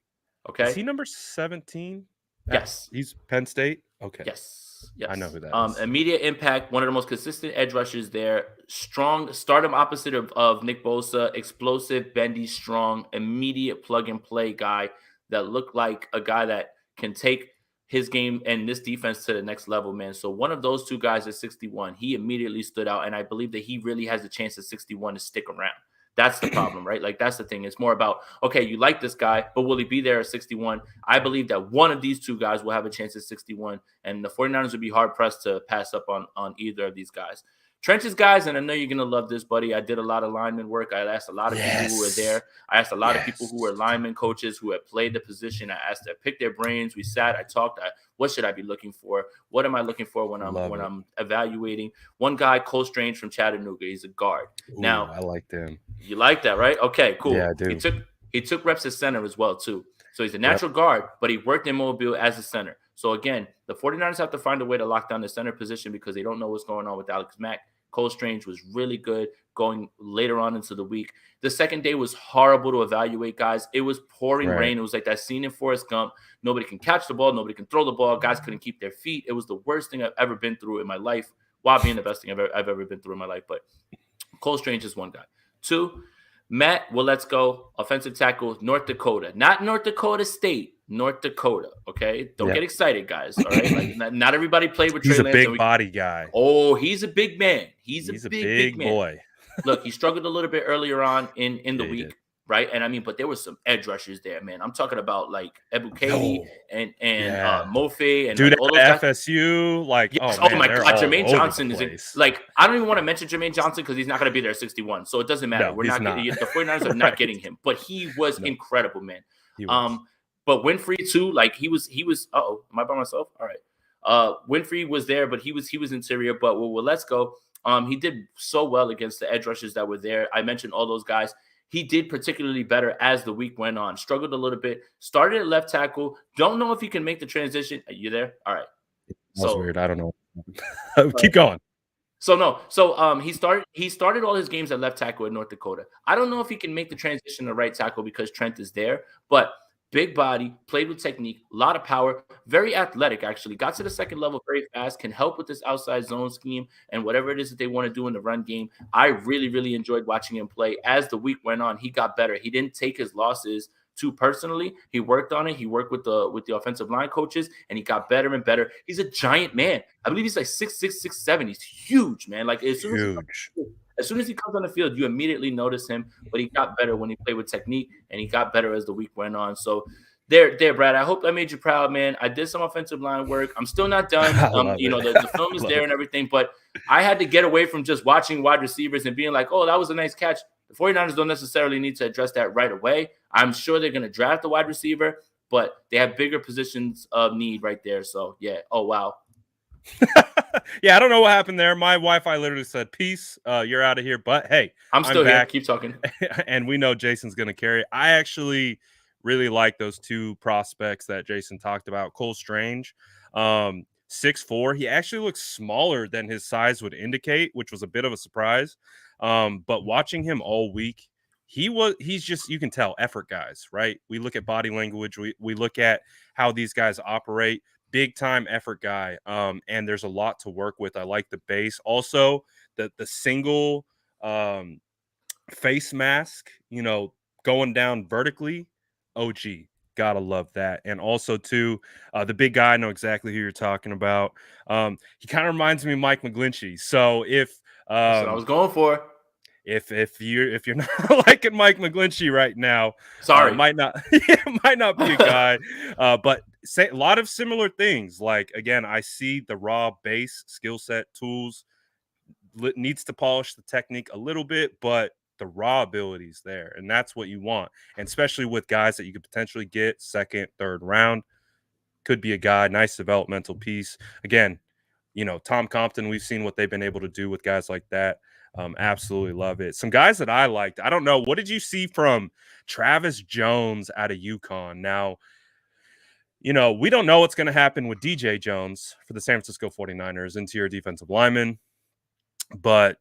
Okay. Is he number 17? Yes. He's Penn State? Okay. Yes. Yes. I know who that is. Immediate impact, one of the most consistent edge rushers there. Strong, stardom opposite of Nick Bosa. Explosive, bendy, strong, immediate plug and play guy that looked like a guy that can take his game and this defense to the next level, man. So one of those two guys at 61, he immediately stood out. And I believe that he really has a chance at 61 to stick around. That's the problem, right? Like, that's the thing. It's more about, okay, you like this guy, but will he be there at 61? I believe that one of these two guys will have a chance at 61, and the 49ers would be hard-pressed to pass up on either of these guys. Trenches guys, and I know you're going to love this, buddy. I did a lot of lineman work. I asked a lot of people who were there. I asked a lot of people who were lineman coaches who had played the position. I picked their brains. We sat, I talked. What should I be looking for? What am I looking for when I'm evaluating? One guy, Cole Strange from Chattanooga. He's a guard. Ooh, now, I like them. You like that, right? Okay, cool. Yeah, I do. He took reps at center as well, too. So he's a natural guard, but he worked in Mobile as a center. So again, the 49ers have to find a way to lock down the center position because they don't know what's going on with Alex Mack. Cole Strange was really good going later on into the week. The second day was horrible to evaluate, guys. It was pouring rain. It was like that scene in Forrest Gump. Nobody can catch the ball. Nobody can throw the ball. Guys couldn't keep their feet. It was the worst thing I've ever been through in my life, while being the best thing I've ever been through in my life. But Cole Strange is one guy. Two, Matt, well, let's go. Offensive tackle, North Dakota. Not North Dakota State, North Dakota, okay? Don't get excited, guys, all right? Like, not everybody played with Trey Lance. He's a big body guy. Oh, he's a big man. He's a big man. Boy. Look, he struggled a little bit earlier on in the week, right? And I mean, but there was some edge rushers there, man. I'm talking about like Ebu Katie and Mofe and dude, like, all those guys. FSU, like, yes. Oh my God, Jermaine Johnson is like, I don't even want to mention Jermaine Johnson because he's not going to be there at 61, so it doesn't matter. No, We're not. The 49ers are not getting him, but he was incredible, man. But Winfrey too, like he was. Uh-oh, am I by myself? All right. Winfrey was there, but he was interior. But well, let's go. He did so well against the edge rushers that were there. I mentioned all those guys. He did particularly better as the week went on. Struggled a little bit. Started at left tackle. Don't know if he can make the transition. Are you there? All right. That's weird. I don't know. Keep going. So he started all his games at left tackle at North Dakota. I don't know if he can make the transition to right tackle because Trent is there, but big body, played with technique, a lot of power, very athletic, actually. Got to the second level very fast, can help with this outside zone scheme and whatever it is that they want to do in the run game. I really, really enjoyed watching him play. As the week went on, he got better. He didn't take his losses too personally. He worked on it. He worked with the offensive line coaches, and he got better and better. He's a giant man. I believe he's like 6'6", 6'7". He's huge, man. Like as soon as he comes on the field, you immediately notice him. But he got better when he played with technique, and he got better as the week went on. So there, Brad. I hope I made you proud, man. I did some offensive line work. I'm still not done. The film is there and everything, but I had to get away from just watching wide receivers and being like, oh, that was a nice catch. The 49ers don't necessarily need to address that right away. I'm sure they're going to draft a wide receiver, but they have bigger positions of need right there. So, yeah. Oh, wow. Yeah, I don't know what happened there. My Wi-Fi literally said, peace, you're out of here. But, hey, I'm still back. Here. Keep talking. And we know Jason's going to carry. I actually really like those two prospects that Jason talked about. Cole Strange, 6'4". He actually looks smaller than his size would indicate, which was a bit of a surprise. But watching him all week, he's just, you can tell, effort guys, right? We look at body language. We look at how these guys operate. Big time effort guy. And there's a lot to work with. I like the base. Also, the single face mask, going down vertically. OG, gotta love that. And also too, the big guy, I know exactly who you're talking about. He kind of reminds me of Mike McGlinchey. So if that's what I was going for. If you're not liking Mike McGlinchey right now, sorry, might not be a guy. But say a lot of similar things. Like, again, I see the raw base skill set, tools, needs to polish the technique a little bit, but the raw ability is there, and that's what you want. And especially with guys that you could potentially get second, third round, could be a guy, nice developmental piece. Again, Tom Compton, we've seen what they've been able to do with guys like that. Absolutely love it. Some guys that I liked, I don't know, what did you see from Travis Jones out of UConn? Now, we don't know what's going to happen with DJ Jones for the San Francisco 49ers, interior defensive lineman. But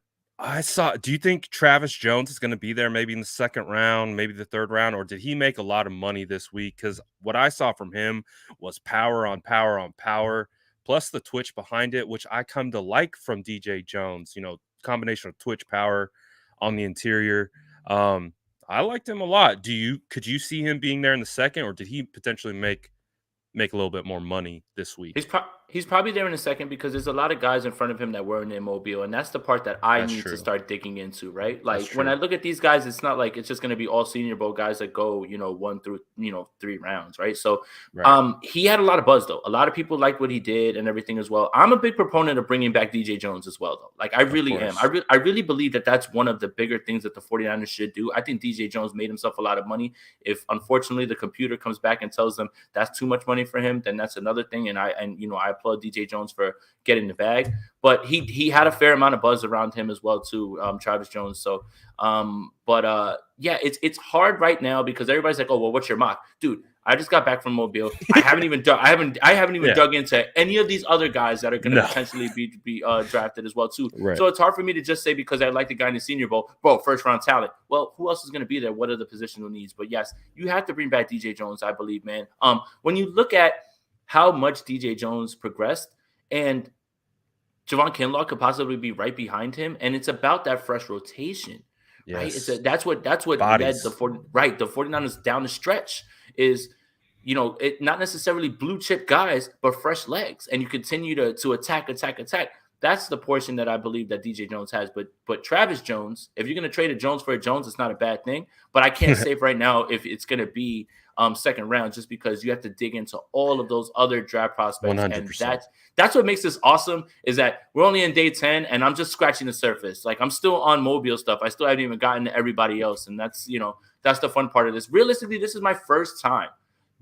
do you think Travis Jones is going to be there maybe in the second round, maybe the third round, or did he make a lot of money this week? Because what I saw from him was power on power on power, plus the twitch behind it, which I come to like from DJ Jones, combination of twitch power on the interior. I liked him a lot. Could you see him being there in the second, or did he potentially make a little bit more money this week? He's probably there in a second because there's a lot of guys in front of him that weren't in Mobile, and that's the part that I need to start digging into, right? Like when I look at these guys, it's not like it's just going to be all Senior Bowl guys that go, 1 through 3 rounds, right? So, he had a lot of buzz though. A lot of people liked what he did and everything as well. I'm a big proponent of bringing back DJ Jones as well, though. Like I really am. I really believe that that's one of the bigger things that the 49ers should do. I think DJ Jones made himself a lot of money. If unfortunately the computer comes back and tells them that's too much money for him, then that's another thing. And I applaud DJ Jones for getting the bag, but he had a fair amount of buzz around him as well too, Travis Jones. So, it's hard right now because everybody's like, oh well, what's your mock, dude? I just got back from Mobile. I haven't even dug into any of these other guys that are going to potentially be drafted as well too. Right. So it's hard for me to just say because I like the guy in the Senior Bowl, bro, first round talent. Well, who else is going to be there? What are the positional needs? But yes, you have to bring back DJ Jones, I believe, man. When you look at how much DJ Jones progressed, and Javon Kinlaw could possibly be right behind him, and it's about that fresh rotation, right? That's what led the 49ers down the stretch is, it not necessarily blue chip guys, but fresh legs, and you continue to attack. That's the portion that I believe that DJ Jones has. But Travis Jones, if you're going to trade a Jones for a Jones, it's not a bad thing. But I can't say right now if it's going to be second round, just because you have to dig into all of those other draft prospects. 100%. And that's what makes this awesome, is that we're only in day 10 and I'm just scratching the surface. Like I'm still on Mobile stuff. I still haven't even gotten to everybody else. And that's the fun part of this. Realistically, this is my first time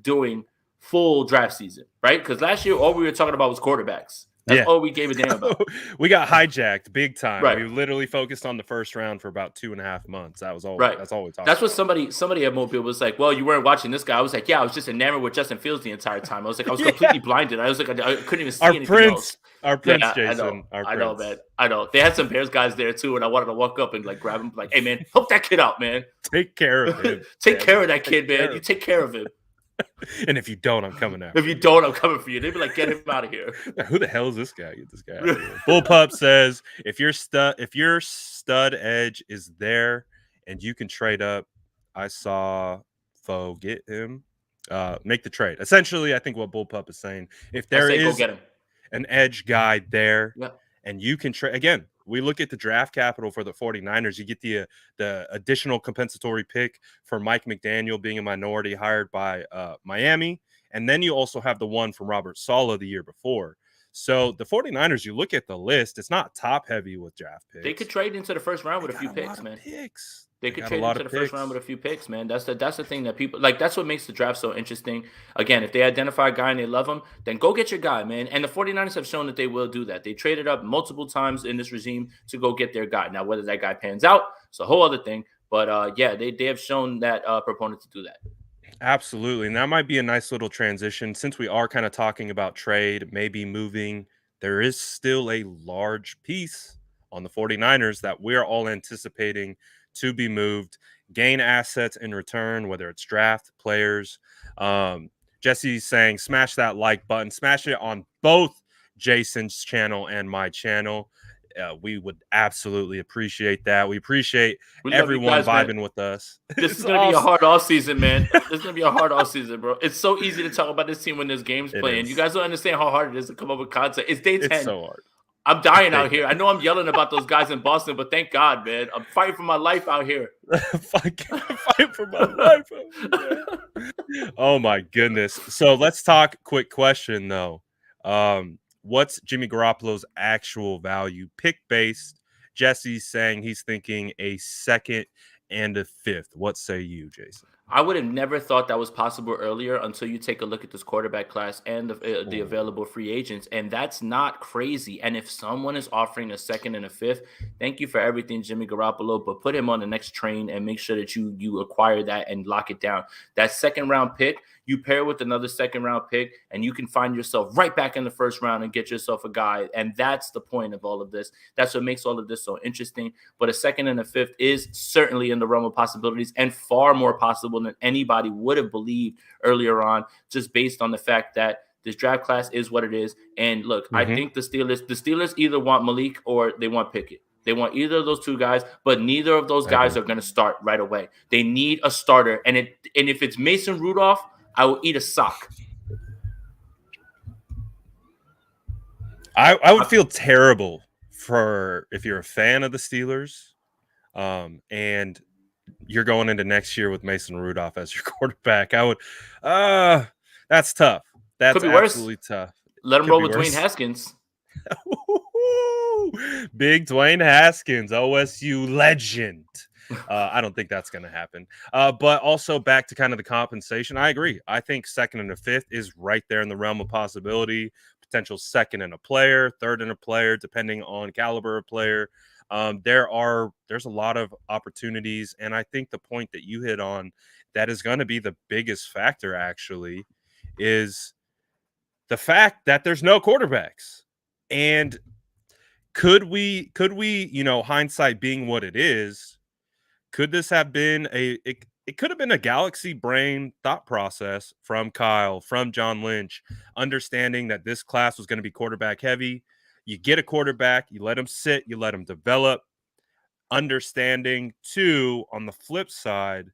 doing full draft season, right? Because last year, all we were talking about was quarterbacks. That's all we gave a damn about. We got hijacked big time. Right. We literally focused on the first round for about 2.5 months. That was all. Right. That's all we talked. That's what somebody at Mobile was like. Well, you weren't watching this guy. I was like, yeah, I was just enamored with Justin Fields the entire time. I was like, I was completely blinded. I was like, I couldn't even see anything else. Our prince, Jason. I know, man. I know. They had some Bears guys there too, and I wanted to walk up and like grab him, like, hey man, help that kid out, man. Take care of him. Take care of that kid, man. You take care of him. And if you don't, I'm coming out. If you don't, I'm coming for you. They'd be like, get him out of here. Who the hell is this guy? Get this guy out of here. Bullpup says, if your stud edge is there and you can trade up, I saw Foe get him. Make the trade. Essentially, I think what Bullpup is saying, if there is go get him. An edge guy there and you can trade again. We look at the draft capital for the 49ers. You get the additional compensatory pick for Mike McDaniel being a minority hired by Miami. And then you also have the one from Robert Saleh the year before. So the 49ers, you look at the list, it's not top heavy with draft picks. They could trade into the first round with a few picks, man. They could trade into the first round with a few picks, man. That's the thing that people like. That's what makes the draft so interesting. Again, if they identify a guy and they love him, then go get your guy, man. And the 49ers have shown that they will do that. They traded up multiple times in this regime to go get their guy. Now, whether that guy pans out, it's a whole other thing. But they have shown that proponent to do that. Absolutely. And that might be a nice little transition since we are kind of talking about trade, maybe moving. There is still a large piece on the 49ers that we're all anticipating to be moved, gain assets in return, whether it's draft players. Jesse's saying, smash that like button, smash it on both Jason's channel and my channel. We would absolutely appreciate that. We appreciate everyone vibing with us. This is going to be a hard off season, man. This is going to be a hard off season, bro. It's so easy to talk about this team when there's games playing. You guys don't understand how hard it is to come up with content. It's day 10. It's so hard. I'm dying out here. I know I'm yelling about those guys in Boston, but thank God, man. I'm fighting for my life out here. Fighting for my life. Oh, my goodness. So let's talk. Quick question, though. What's Jimmy Garoppolo's actual value, pick-based, Jesse's saying he's thinking a second and a fifth. What say you, Jason? I would have never thought that was possible earlier until you take a look at this quarterback class and the Ooh. available free agents, and that's not crazy. And if someone is offering a second and a fifth, thank you for everything, Jimmy Garoppolo, but put him on the next train and make sure that you acquire that and lock it down. That second round pick, you pair with another second round pick, and you can find yourself right back in the first round and get yourself a guy. And that's the point of all of this. That's what makes all of this so interesting. But a second and a fifth is certainly in the realm of possibilities and far more possible than anybody would have believed earlier on, just based on the fact that this draft class is what it is. And look, I Mm-hmm. think the Steelers either want Malik or they want Pickett. They want either of those two guys, but neither of those I agree. guys are going to start right away. They need a starter, and if it's Mason Rudolph, I will eat a sock. I would feel terrible for if you're a fan of the Steelers, and you're going into next year with Mason Rudolph as your quarterback. I would, that's tough. Could That's be worse. absolutely tough. Let him Could roll be with Dwayne worse. Haskins. Big Dwayne Haskins, OSU legend. I don't think that's going to happen. But also back to kind of the compensation. I agree. I think second and a fifth is right there in the realm of possibility. Potential second and a player, third and a player, depending on caliber of player. There's a lot of opportunities, and I think the point that you hit on that is going to be the biggest factor actually is the fact that there's no quarterbacks. And could we, hindsight being what it is, could this have been it could have been a galaxy brain thought process from Kyle, from John Lynch, understanding that this class was going to be quarterback heavy. You get a quarterback, you let him sit, you let him develop, understanding too, on the flip side,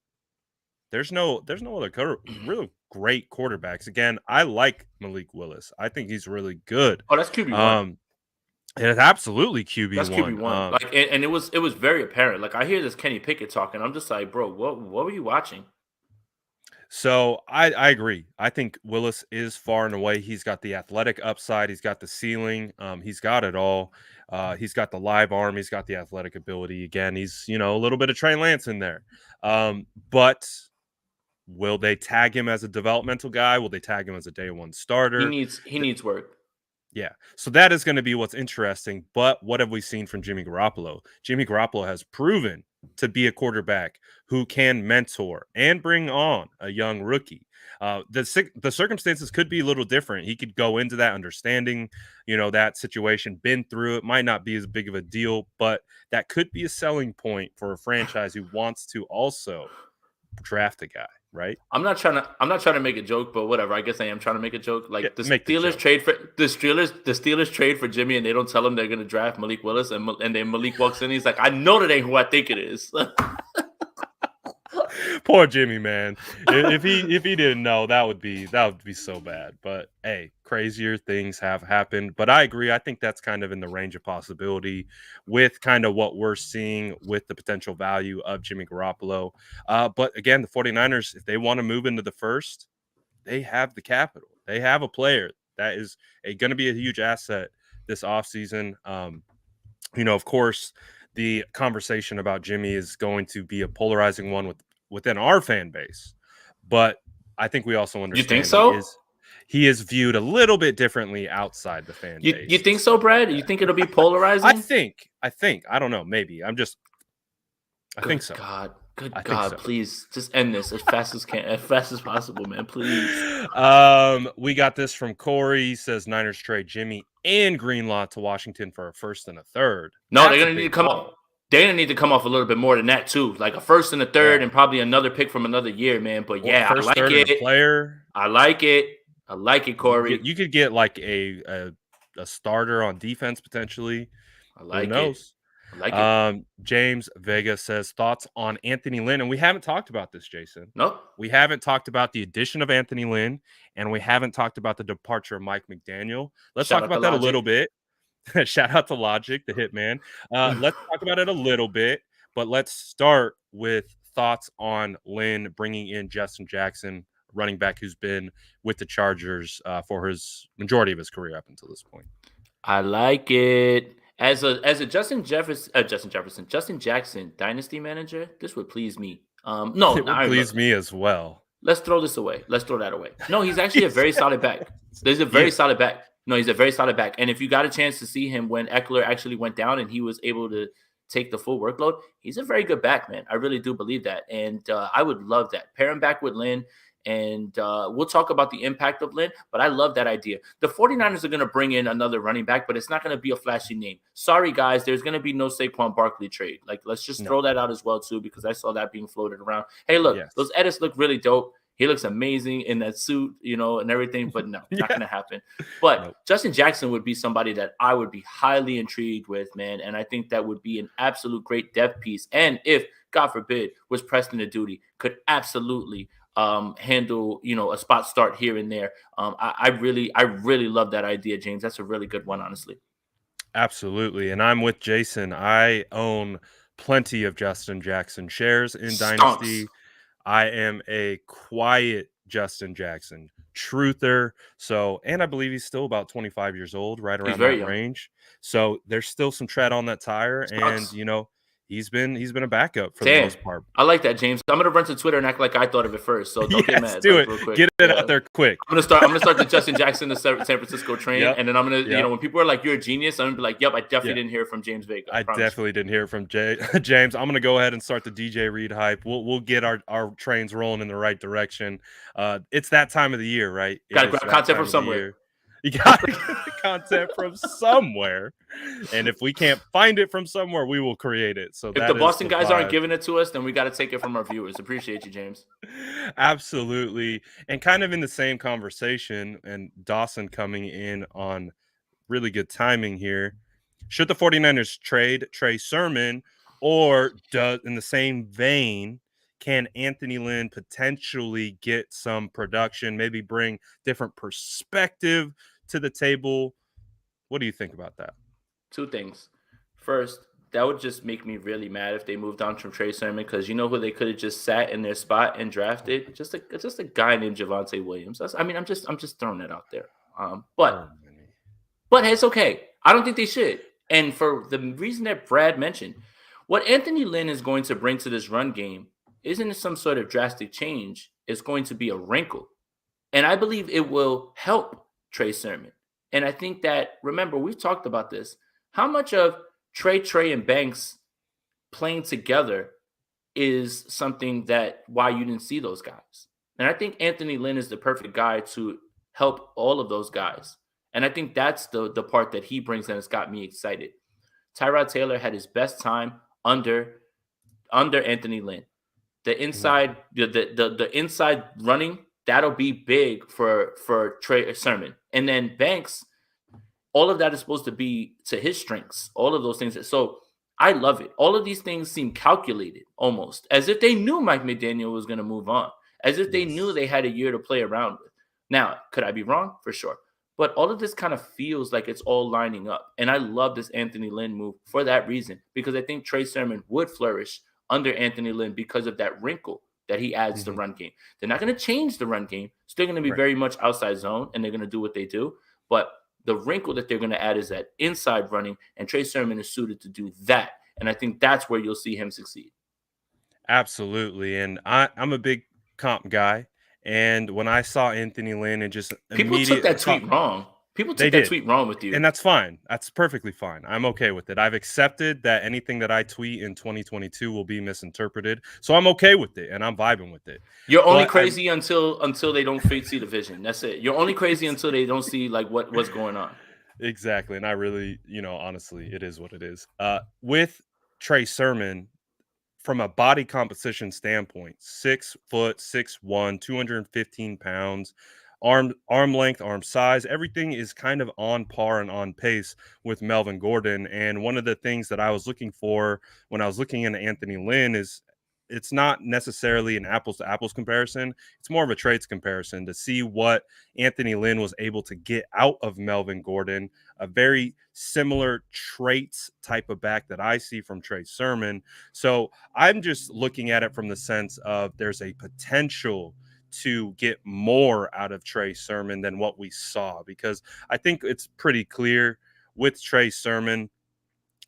there's no other real great quarterbacks. Again, I like Malik Willis. I think he's really good. Oh, that's QB1. Um, it's absolutely That's QB QB1. one. Like, and it was very apparent. Like, I hear this Kenny Pickett talking. I'm just like, bro, what were you watching? So I agree. I think Willis is far and away. He's got the athletic upside. He's got the ceiling. He's got it all. He's got the live arm. He's got the athletic ability. Again, he's a little bit of Trey Lance in there. But will they tag him as a developmental guy? Will they tag him as a day one He starter? needs he needs work. Yeah. So that is going to be what's interesting. But what have we seen from Jimmy Garoppolo? Jimmy Garoppolo has proven to be a quarterback who can mentor and bring on a young rookie. The circumstances could be a little different. He could go into that understanding, that situation, been through it, might not be as big of a deal, but that could be a selling point for a franchise who wants to also draft a guy, right? I'm not trying to make a joke, but whatever. I guess I am trying to make a joke. Yeah, Like, the make the Steelers joke. trade for the Steelers trade for Jimmy, and they don't tell him they're going to draft Malik Willis, and then Malik walks in. He's like, I know that ain't who I think it is. Poor Jimmy, man. If he didn't know, that would be so bad. But hey, crazier things have happened. But I agree. I think that's kind of in the range of possibility with kind of what we're seeing with the potential value of Jimmy Garoppolo. But again, the 49ers, if they want to move into the first, they have the capital. They have a player that is going to be a huge asset this offseason. Of course, the conversation about Jimmy is going to be a polarizing one within our fan base, but I think we also You think understand so? he is viewed a little bit differently outside the fan You base and think so, stuff like Brad? You that. think it'll be I polarizing? think, I don't know, maybe I think Good so. God. I Good think God. so. Please just end this as fast as possible, man. Please. We got this from Corey. He says Niners trade Jimmy and Greenlaw to Washington for a first and a third. No, they're That's a gonna need to big come haul. up. They're gonna need to come off a little bit more than that too. Like a first and a third, Yeah. and probably another pick from another year, man. But Or yeah, I first, like third, and a it. player. I like it. I like it, Corey. You could get like a starter on defense potentially. I Who like it. knows? I like it. James Vega says thoughts on Anthony Lynn, and we haven't talked about this, Jason. Nope. We haven't talked about the addition of Anthony Lynn, and we haven't talked about the departure of Mike McDaniel. Let's Shout talk out to about that a little Logic. bit. Shout out to Logic, the hitman. Let's talk about it a little bit, but let's start with thoughts on Lynn bringing in Justin Jackson, running back who's been with the Chargers for his majority of his career up until this point. I like it. As a Justin Jackson dynasty manager, this would please me. No, It would I look. please me as well. Let's throw this away. Let's throw that away. No, he's actually a He's very solid back. There's a very yeah, solid back. No, he's a very solid back. And if you got a chance to see him when Eckler actually went down and he was able to take the full workload, he's a very good back, man. I really do believe that. And I would love that. Pair him back with Lynn. And we'll talk about the impact of Lynn, but I love that idea. The 49ers are going to bring in another running back, but it's not going to be a flashy name. Sorry, guys, there's going to be no Saquon Barkley trade. Like, let's just no, throw that out as well, too, because I saw that being floated around. Hey, look, yes, those edits look really dope. He looks amazing in that suit, and everything, but no, not yeah, going to happen. But nope, Justin Jackson would be somebody that I would be highly intrigued with, man. And I think that would be an absolute great depth piece. And if, God forbid, was pressed into duty, could absolutely handle, a spot start here and there. I really love that idea, James. That's a really good one, honestly. absolutely. And I'm with Jason. I own plenty of Justin Jackson shares in Stunks. Dynasty. I am a quiet Justin Jackson truther. So, and I believe he's still about 25 years old, right He's around very that young. range. So there's still some tread on that tire, and Stunks. he's been a backup for the Damn. most part. I like that, James. I'm gonna run to Twitter and act like I thought of it first. So don't get Yes, mad, do like it. real quick. Get it Yeah. out there quick. I'm gonna start the Justin Jackson to San Francisco train, Yep. and then I'm gonna, Yep. when people are like, "You're a genius," I'm gonna be like, "Yep, I definitely Yeah. didn't hear from James Vega. I I promise you." definitely didn't hear from James. I'm gonna go ahead and start the DJ Reed hype. We'll get our trains rolling in the right direction. It's that time of the year, right? It Got to is grab that content from time of the somewhere. year. You gotta get the content from somewhere. And if we can't find it from somewhere, we will create it. So If the that is Boston the guys aren't vibe. giving it to us, then we got to take it from our viewers. Appreciate you, James. Absolutely. And kind of in the same conversation, and Dawson coming in on really good timing here. Should the 49ers trade Trey Sermon, or does, in the same vein, can Anthony Lynn potentially get some production, maybe bring different perspective to the table? What do you think about that? Two things. First, that would just make me really mad if they moved on from Trey Sermon, because you know who they could have just sat in their spot and drafted, just a guy named Javante Williams. I'm just throwing it out there. Um, but Oh, man. but it's okay. I don't think they should. And for the reason that Brad mentioned, what Anthony Lynn is going to bring to this run game isn't some sort of drastic change. It's going to be a wrinkle. And I believe it will help Trey Sermon. And I think that, remember, we've talked about this. How much of Trey, and Banks playing together is something that why you didn't see those guys. And I think Anthony Lynn is the perfect guy to help all of those guys. And I think that's the part that he brings and it's got me excited. Tyrod Taylor had his best time under Anthony Lynn. The No. inside, the inside running, that'll be big for Trey Sermon. And then Banks, all of that is supposed to be to his strengths. All of those things. So I love it. All of these things seem calculated, almost as if they knew Mike McDaniel was going to move on, as if they knew Yes. they had a year to play around with. Now, could I be wrong? For sure. But all of this kind of feels like it's all lining up. And I love this Anthony Lynn move for that reason, because I think Trey Sermon would flourish under Anthony Lynn because of that wrinkle that he adds to Mhm. run game. They're not going to change the run game. Still going to be Right. very much outside zone, and they're going to do what they do. But the wrinkle that they're going to add is that inside running, and Trey Sermon is suited to do that. And I think that's where you'll see him succeed. Absolutely. And I'm a big comp guy. And when I saw Anthony Lynn and just People took immediate that tweet wrong. People they took that did. tweet wrong with And you. that's fine. That's perfectly fine. I'm okay with it. I've accepted that anything that I tweet in 2022 will be misinterpreted. So I'm okay with it and I'm vibing with it. You're only But I crazy until they don't see the vision. That's it. You're only crazy until they don't see like what's going on. exactly. And I really, honestly, it is what it is. With Trey Sermon, from a body composition standpoint, 6 foot, 6'1", 215 pounds, arm length, arm size, everything is kind of on par and on pace with Melvin Gordon. And one of the things that I was looking for when I was looking into Anthony Lynn is it's not necessarily an apples to apples comparison. It's more of a traits comparison to see what Anthony Lynn was able to get out of Melvin Gordon, a very similar traits type of back that I see from Trey Sermon. So I'm just looking at it from the sense of there's a potential to get more out of Trey Sermon than what we saw, because I think it's pretty clear with Trey Sermon.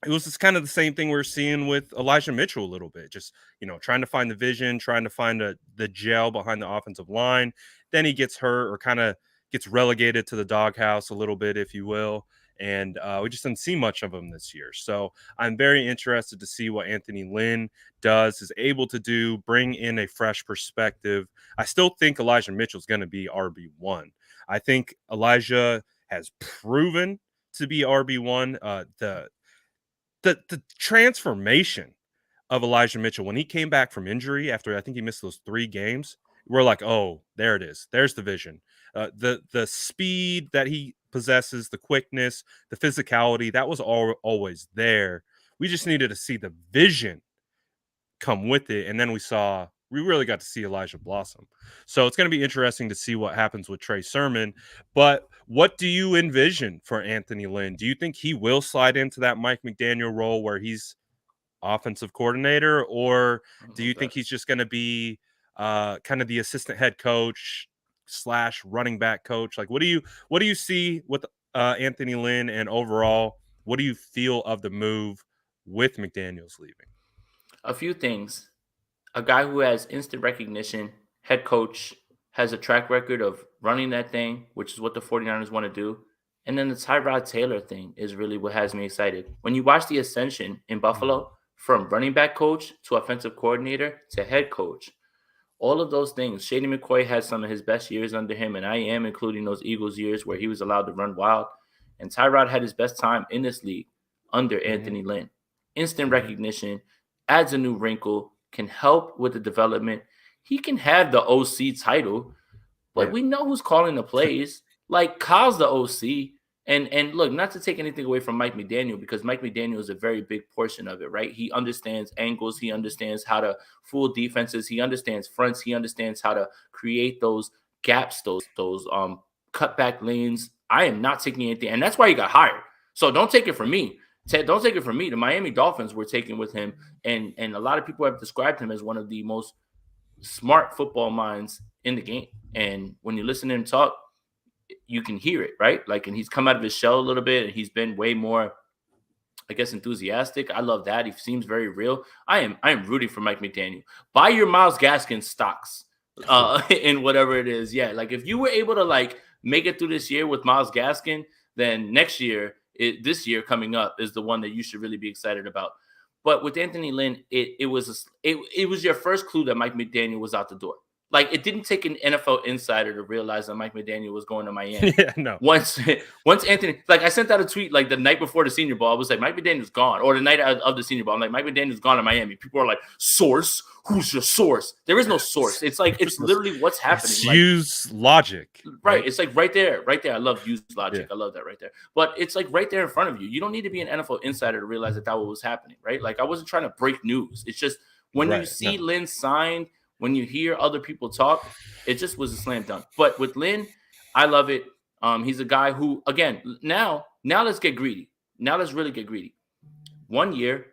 it was just kind of the same thing we're seeing with Elijah Mitchell a little bit. Just, trying to find the vision, trying to find the gel behind the offensive line. Then he gets hurt or kind of gets relegated to the doghouse a little bit, if you will. And we just didn't see much of him this year. So I'm very interested to see what Anthony Lynn is able to do, bring in a fresh perspective. I still think Elijah Mitchell's going to be RB1. I think Elijah has proven to be RB1. The transformation of Elijah Mitchell when he came back from injury after I think he missed those 3 games, we're like, oh, there it is. There's the vision. The speed that he possesses, the quickness, the physicality, that was always there. We just needed to see the vision come with it, and then we really got to see Elijah blossom. So it's going to be interesting to see what happens with Trey Sermon. But what do you envision for Anthony Lynn? Do you think he will slide into that Mike McDaniel role where he's offensive coordinator, or do you think he's just going to be kind of the assistant head coach / running back coach? Like, what do you see with Anthony Lynn, and overall, what do you feel of the move with McDaniel's leaving? A few things. A guy who has instant recognition, head coach, has a track record of running that thing, which is what the 49ers want to do. And then the Tyrod Taylor thing is really what has me excited. When you watch the ascension in Buffalo from running back coach to offensive coordinator to head coach, all of those things, Shady McCoy had some of his best years under him, and I am including those Eagles years where he was allowed to run wild. And Tyrod had his best time in this league under Anthony Lynn. Instant recognition, adds a new wrinkle, can help with the development. He can have the OC title, but we know who's calling the plays. Like, Kyle's the OC. And look, not to take anything away from Mike McDaniel, because Mike McDaniel is a very big portion of it, right? He understands angles. He understands how to fool defenses. He understands fronts. He understands how to create those gaps, those cutback lanes. I am not taking anything. And that's why he got hired. So don't take it from me. Don't take it from me. The Miami Dolphins were taken with him, and a lot of people have described him as one of the most smart football minds in the game. And when you listen to him talk, you can hear it, right? Like, and he's come out of his shell a little bit, and he's been way more, I guess, enthusiastic. I love that. He seems very real. I am rooting for Mike McDaniel. Buy your Myles Gaskin stocks in whatever it is. Yeah, like, if you were able to, like, make it through this year with Myles Gaskin, then next year, this year coming up is the one that you should really be excited about. But with Anthony Lynn, it was your first clue that Mike McDaniel was out the door. Like, it didn't take an NFL insider to realize that Mike McDaniel was going to Miami. Yeah, no. Once Anthony, like, I sent out a tweet like the night before the Senior Bowl. I was like, Mike McDaniel's gone, or the night of the Senior Bowl. I'm like, Mike McDaniel's gone to Miami. People are like, source? Who's your source? There is no source. It's like, it's literally what's happening. It's use logic. Right. It's like right there. I love use logic. Yeah. I love that right there. But it's like right there in front of you. You don't need to be an NFL insider to realize that was happening, right? Like, I wasn't trying to break news. It's just when you see Lynn signed, when you hear other people talk, it just was a slam dunk. But with Lynn, I love it. He's a guy who, again, now let's get greedy. Now let's really get greedy. 1 year,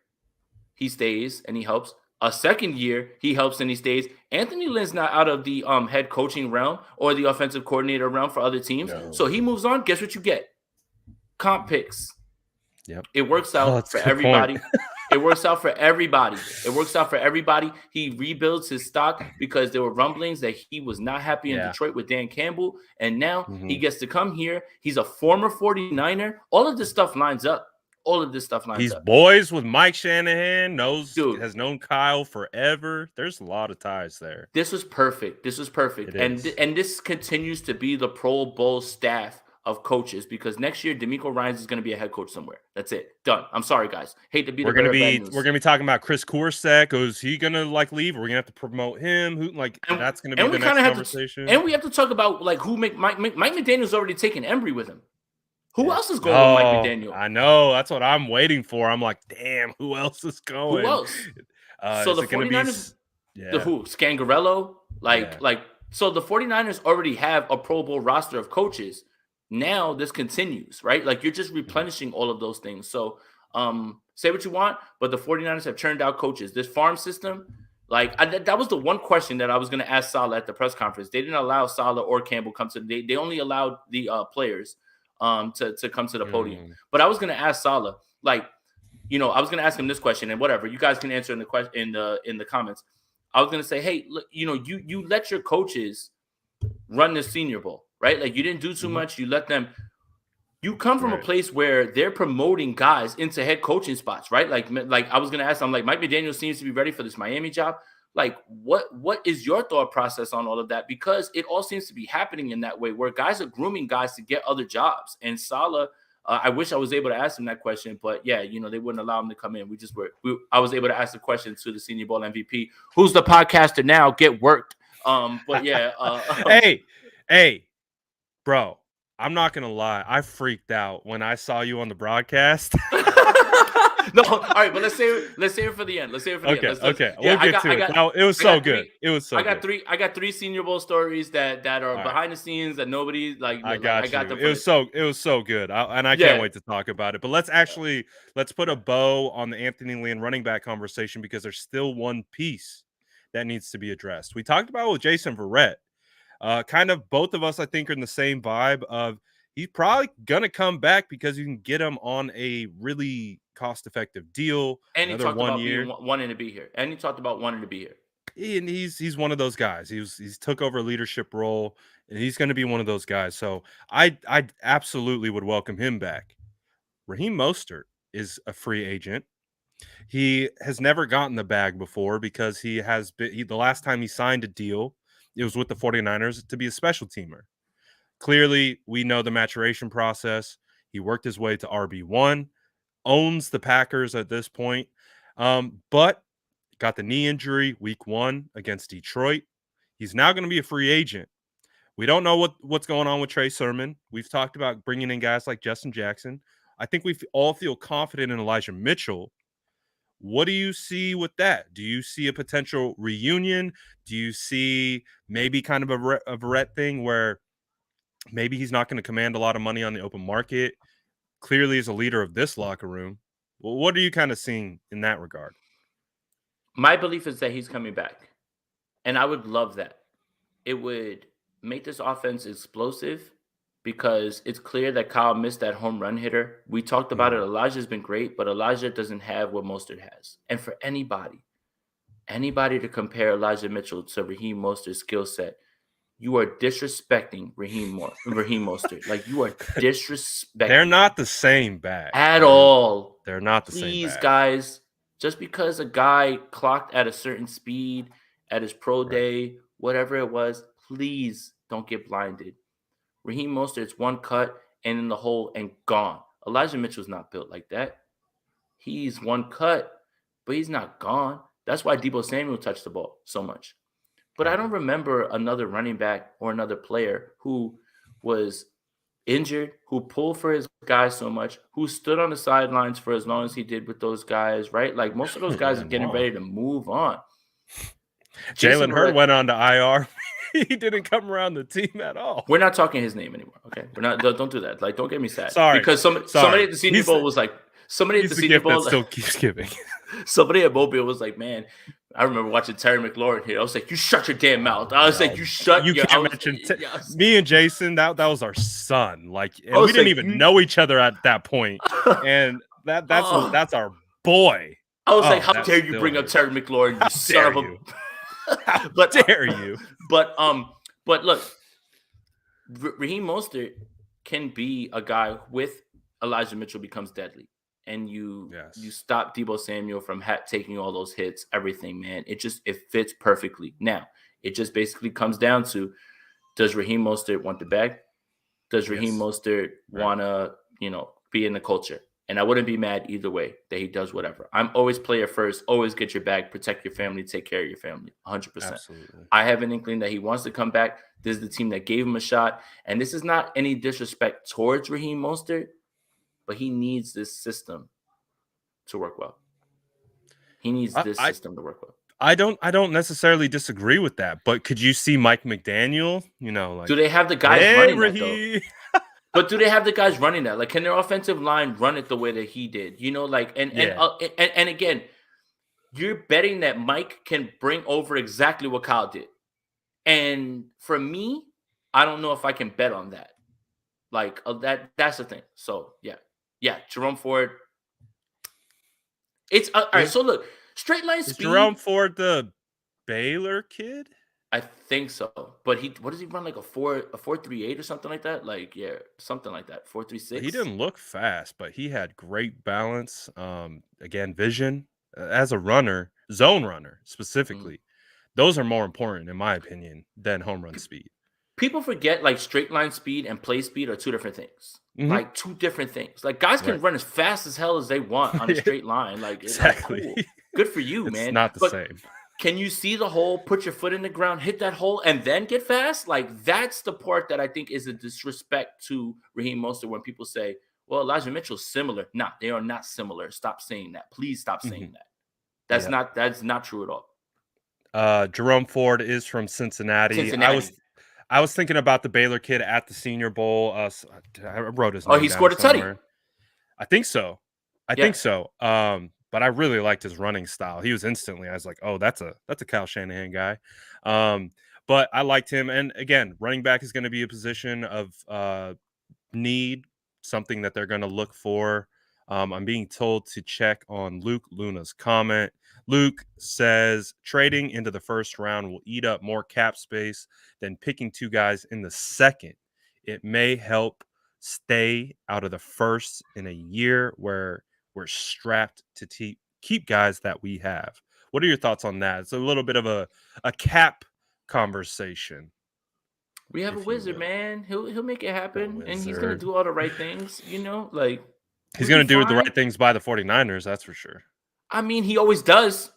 he stays and he helps. A second year, he helps and he stays. Anthony Lynn's not out of the head coaching realm or the offensive coordinator realm for other teams. No. So he moves on. Guess what you get? Comp picks. Yep. It works out for everybody. It works out for everybody. He rebuilds his stock because there were rumblings that he was not happy in Detroit with Dan Campbell. And now he gets to come here. He's a former 49er. All of this stuff lines up. He's boys with Mike Shanahan, has known Kyle forever. There's a lot of ties there. This was perfect. And this continues to be the Pro Bowl staff of coaches, because next year DeMeco Ryans is going to be a head coach somewhere. That's it. Done. I'm sorry, guys. Hate to be. We're going to be talking about Chris Korsek. Is he going to leave? We're going to have to promote him. That's going to be the next conversation. And we have to talk about who Mike McDaniel's already taken Embry with him. Who else is going with Mike McDaniel? I know. That's what I'm waiting for. I'm like, damn, who else is going? Who else? So the 49ers, who? Scangarello? So the 49ers already have a Pro Bowl roster of coaches. Now this continues, right? Like, you're just replenishing all of those things. So say what you want, but the 49ers have churned out coaches. This farm system, that was the one question that I was going to ask Saleh at the press conference. They didn't allow Saleh or Campbell come to they only allowed the players to come to the podium. But I was going to ask Saleh, I was going to ask him this question, and whatever, you guys can answer in the comments. I was going to say, hey, look, you let your coaches run the Senior Bowl, right? Like, you didn't do too much. You let them. You come from a place where they're promoting guys into head coaching spots, right? Like I was going to ask, I'm like, Mike McDaniel seems to be ready for this Miami job. Like, what is your thought process on all of that? Because it all seems to be happening in that way, where guys are grooming guys to get other jobs. And Saleh, I wish I was able to ask him that question, but yeah, they wouldn't allow him to come in. I was able to ask the question to the Senior Bowl MVP, who's the podcaster now, get worked. But yeah. Hey, bro, I'm not gonna lie. I freaked out when I saw you on the broadcast. No, all right, but let's save it for the end. Let's save it for the end. Okay. We'll get to it. It was so good. It was so good. I got three Senior Bowl stories that are behind the scenes that nobody like. I got you. It was so good, and I can't wait to talk about it. But let's put a bow on the Anthony Lynn running back conversation, because there's still one piece that needs to be addressed. We talked about it with Jason Verrett. Kind of both of us, I think, are in the same vibe of he's probably gonna come back because you can get him on a really cost-effective deal. And he talked about wanting to be here. And he talked about wanting to be here. And he's one of those guys. He's took over a leadership role, and he's going to be one of those guys. So I absolutely would welcome him back. Raheem Mostert is a free agent. He has never gotten the bag before because the last time he signed a deal, it was with the 49ers to be a special teamer. Clearly, we know the maturation process. He worked his way to RB1, owns the Packers at this point, but got the knee injury week 1 against Detroit. He's now going to be a free agent. We don't know what's going on with Trey Sermon. We've talked about bringing in guys like Justin Jackson. I think we all feel confident in Elijah Mitchell. What do you see with that? Do you see a potential reunion? Do you see maybe kind of a Verrett thing where maybe he's not going to command a lot of money on the open market? Clearly is a leader of this locker room. Well, what are you kind of seeing in that regard? My belief is that he's coming back, and I would love that. It would make this offense explosive, because it's clear that Kyle missed that home run hitter. We talked about it. Elijah's been great, but Elijah doesn't have what Mostert has. And for anybody to compare Elijah Mitchell to Raheem Mostert's skill set, you are disrespecting Raheem Mostert. Like, you are disrespecting. They're not the same back at all. They're not the same. Please, guys, just because a guy clocked at a certain speed at his pro day, whatever it was, please don't get blinded. Raheem Mostert's one cut and in the hole and gone. Elijah Mitchell's not built like that. He's one cut, but he's not gone. That's why Deebo Samuel touched the ball so much. But I don't remember another running back or another player who was injured, who pulled for his guys so much, who stood on the sidelines for as long as he did with those guys, right? Like, most of those guys are getting ready to move on. Jalen Hurd went on to IR. He didn't come around the team at all. We're not talking his name anymore. Okay, we're not. Don't do that. Like, don't get me sad. Sorry, because somebody at the Senior Bowl was like, somebody at the Senior Bowl still keeps giving. Somebody at Mobile was like, man, I remember watching Terry McLaurin here. I was like, you shut your damn mouth. I was like, you shut. You can't mention me and Jason. That was our son. Like, and we didn't even know each other at that point, and that's our boy. I was like, how dare you bring up Terry McLaurin? You son of a. How dare you? But look, Raheem Mostert can be a guy with Elijah Mitchell becomes deadly, and you stop Deebo Samuel from taking all those hits, everything, man. It fits perfectly. Now, it just basically comes down to, does Raheem Mostert want the bag? Does Raheem Mostert want to, be in the culture? And I wouldn't be mad either way that he does whatever. I'm always player first, always get your bag, protect your family, take care of your family, 100%. Absolutely. I have an inkling that he wants to come back. This is the team that gave him a shot. And this is not any disrespect towards Raheem Mostert, but he needs this system to work well. He needs this system to work well. I don't necessarily disagree with that, but could you see Mike McDaniel, like, do they have the guys running that, though? But do they have the guys running that? Like, can their offensive line run it the way that he did? And again, you're betting that Mike can bring over exactly what Kyle did. And for me, I don't know if I can bet on that. Like, that's the thing. So, yeah, Jerome Ford, It's all right. Is So look, straight line is Jerome speed. Ford the Baylor kid? I think so, but what does he run, like a 4.38 or something like that? Like, yeah, something like that, He 4.36. didn't look fast, but he had great balance. Again, vision as a runner, zone runner Mhm. specifically. Those are more important, in my opinion, than home run speed. People forget like straight line speed and play speed are two different things. Hmm. Like two different things. Like guys can Right. run as fast as hell as they want on a straight line. Like Exactly. cool, good for you, It's man. not the But same. can you see the hole, put your foot in the ground, hit that hole, and then get fast? Like that's the part that I think is a disrespect to Raheem Mostert when people say, "Well, Elijah Mitchell's similar." Nah, they are not similar. Stop saying that. Please stop saying Hmm. that. Yep. That's not true at all. Jerome Ford is from Cincinnati. Cincinnati. I was thinking about the Baylor kid at the Senior Bowl. I wrote his Oh, name he down scored a tutty. somewhere. I think so. I think Yeah. so. But I really liked his running style. He was instantly. I was like, oh, that's a Kyle Shanahan guy. Um, but I liked him. And again, running back is going to be a position of need, something that they're going to look for. I'm being told to check on Luke Luna's comment. Luke says trading into the first round will eat up more cap space than picking two guys in the second. It may help stay out of the first in a year where we're strapped to keep guys that we have. What are your thoughts on that? It's a little bit of a cap conversation, We have a if you wizard, will. man. He'll make it The happen, and he's gonna wizard. do all the right things. Like He's we'll be gonna do the fine. right things by the 49ers, that's for sure. I mean, he always does.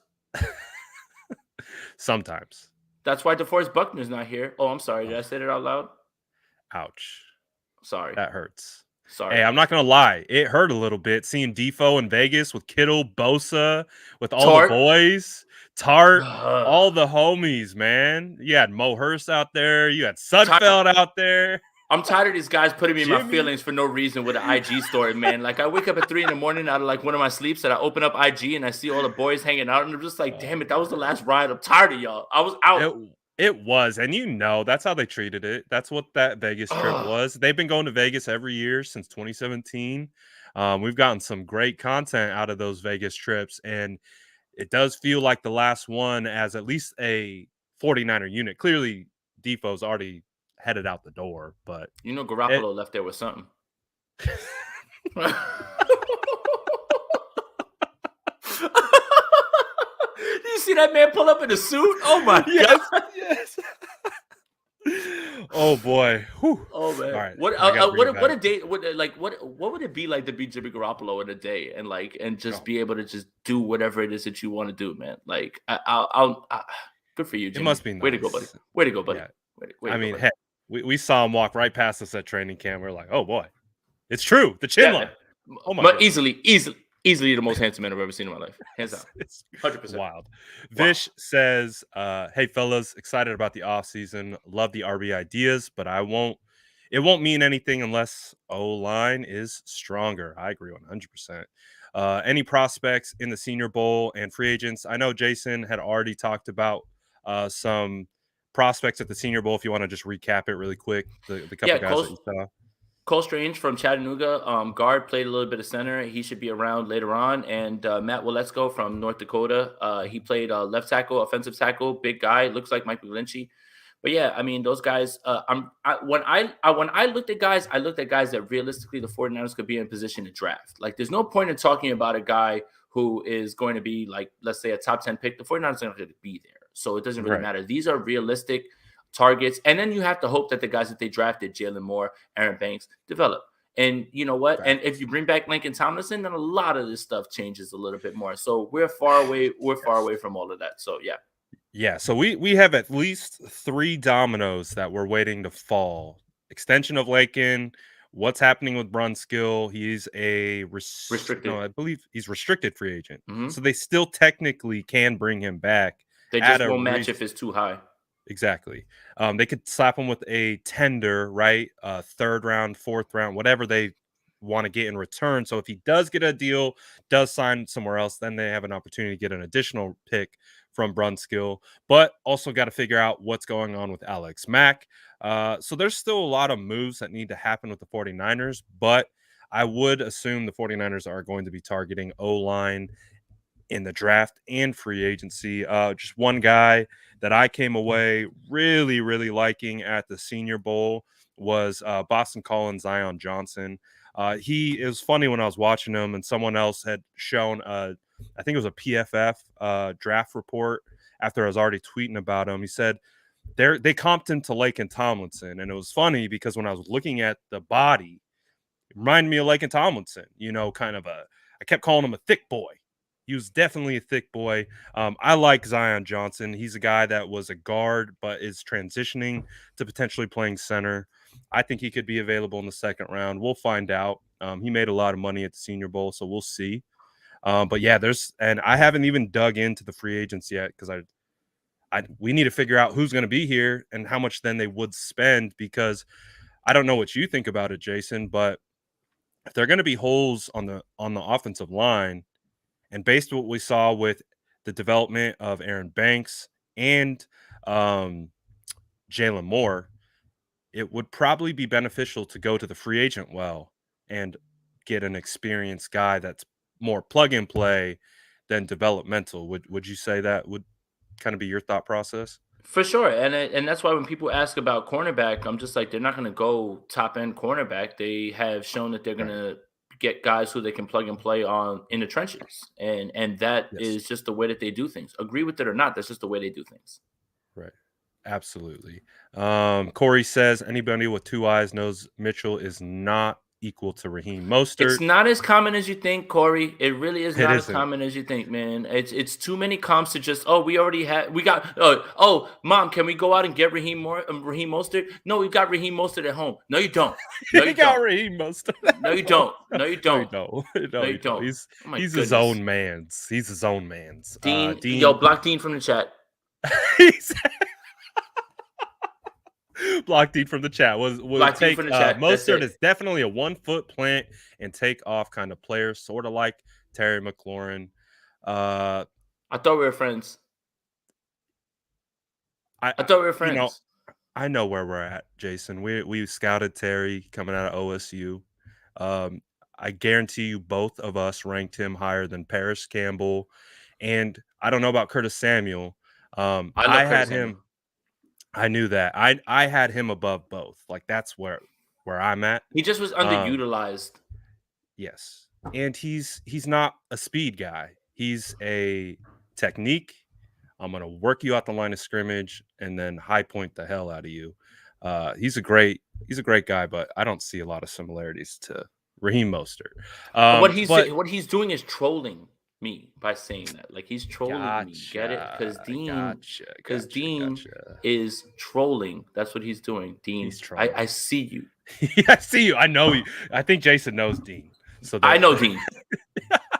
Sometimes. That's why DeForest Buckner's not here. Oh, I'm sorry. Did I Ugh, say that out loud? ouch. Sorry. That hurts. Hey, Sorry. I'm not gonna lie. It hurt a little bit seeing Defoe in Vegas with Kittle, Bosa, with all the Tart. boys, Tart, Ugh. all the homies, man. You had Mo Hurst out there. You had Tired. Sudfeld out there. I'm tired of these guys putting me in my Jimmy. feelings for no reason with an IG story, man. Like I wake up at 3 in the morning out of like one of my sleeps and I open up IG and I see all the boys hanging out and I'm just like, damn it, that was the last ride. I'm tired of y'all. I was out. It it was, and that's how they treated it. That's what that Vegas trip Ugh. was. They've been going to Vegas every year since 2017. We've gotten some great content out of those Vegas trips, and it does feel like the last one as at least a 49er unit. Clearly, Defoe's already headed out the door, but it Garoppolo left there with something. You see that man pull up in a suit? Oh my yes, god! yes. Oh boy. Whew. Oh All man, right, I got to bring it what back. a day? What would it be like to be Jimmy Garoppolo in a day and just Oh, be able to just do whatever it is that you want to do, man? Like I'll good for you, it Jimmy. must be Way to go, buddy. nice. Way to go, buddy. Yeah. Way I to go, mean, buddy. heck, we saw him walk right past us at training camp. We're like, oh boy, it's true. The chin Yeah, man. line. Oh my But goodness. easily the most handsome man I've ever seen in my life, hands down, It's 100%. wild. Wow. Vish says, hey fellas, excited about the offseason. Love the RB ideas, but it won't mean anything unless O line is stronger. I agree 100%. Any prospects in the Senior Bowl and free agents? I know Jason had already talked about some prospects at the Senior Bowl. If you want to just recap it really quick, the couple Yeah, guys that you saw. Cole Strange from Chattanooga, guard, played a little bit of center. He should be around later on. And Matt Waletzko from North Dakota, he played left tackle, offensive tackle, big guy, looks like Mike McGlinchey. But yeah, I mean, those guys. When I looked at guys, I looked at guys that realistically the 49ers could be in position to draft. Like, there's no point in talking about a guy who is going to be like, let's say, a top 10 pick. The 49ers are going to be there, so it doesn't really Right. matter. These are realistic targets, and then you have to hope that the guys that they drafted, Jalen Moore, Aaron Banks, develop. And you know what? And if Facts. you bring back Lincoln Tomlinson, then a lot of this stuff changes a little bit more. So we're far away. We're far Yes. away from all of that. So yeah. Yeah, so we have at least 3 dominoes that we're waiting to fall. Extension of Lakin, what's happening with Brunskill? He's no, Restricted. I believe he's restricted free agent. Hmm. So they still technically can bring him back They at just a won't match if it's too high. exactly. They could slap him with a tender, right? Third round, fourth round, whatever they want to get in return. So if he does get a deal, does sign somewhere else, then they have an opportunity to get an additional pick from Brunskill. But also got to figure out what's going on with Alex Mack. So there's still a lot of moves that need to happen with the 49ers, but I would assume the 49ers are going to be targeting O-line in the draft and free agency. Just one guy that I came away really, really liking at the Senior Bowl was Boston Collins Zion Johnson. It was funny when I was watching him, and someone else had shown, I think it was a PFF draft report after I was already tweeting about him. He said they comped him to Laken Tomlinson, and it was funny because when I was looking at the body, it reminded me of Laken Tomlinson. Kind of I kept calling him a thick boy. He was definitely a thick boy. I like Zion Johnson. He's a guy that was a guard, but is transitioning to potentially playing center. I think he could be available in the second round. We'll find out. He made a lot of money at the Senior Bowl, so we'll see. But yeah, and I haven't even dug into the free agents yet because we need to figure out who's going to be here and how much then they would spend, because I don't know what you think about it, Jason, but if there are going to be holes on the offensive line, and based on what we saw with the development of Aaron Banks and Jalen Moore, it would probably be beneficial to go to the free agent well and get an experienced guy that's more plug and play than developmental. Would you say that would kind of be your thought process? For sure, and that's why when people ask about cornerback, I'm just like, they're not going to go top end cornerback. They have shown that they're going Right. to get guys who they can plug and play on in the trenches, and that Yes. is just the way that they do things. Agree with it or not, that's just the way they do things. Right. Absolutely. Corey says anybody with two eyes knows Mitchell is not equal to Raheem It's Mostert. not as common as you think, Corey. It really is It not as isn't. common as you think, man. It's too many comps to just, we got mom, can we go out and get Raheem Mostert? No, we've got Raheem Mostert at home. No, you don't. No, He you got don't. Raheem Mostert. No, you don't. No, you No, you don't. don't. No, No, you you don't. don't. Oh my He's his goodness. own man's. He's his own man's. Dean, yo, Dean. block Dean from the chat. He's block Dean from the chat. Would Block Dean take from the chat. That's Mostert it. is definitely a 1 foot plant and take off kind of player, sort of like Terry McLaurin. Uh, I thought we were friends. I, I thought we were you know, friends. I know where we're at, Jason. We scouted Terry coming out of OSU. Um, I guarantee you, both of us ranked him higher than Paris Campbell, and I don't know about Curtis Samuel. I I love had Curtis Samuel. him. I knew that. I had him above both. Like that's where I'm at. He just was Um, underutilized. yes, and he's not a speed guy. He's a technique. I'm gonna work you out the line of scrimmage and then high point the hell out of you. He's a great guy, but I don't see a lot of similarities to Raheem Mostert. But What he's doing is trolling me by saying that. Like, he's trolling me. Get it? gotcha. Is trolling. That's what he's doing. Dean, He's trolling. I see you. I see you. I know you. I think Jason knows Dean. So I that know Dean.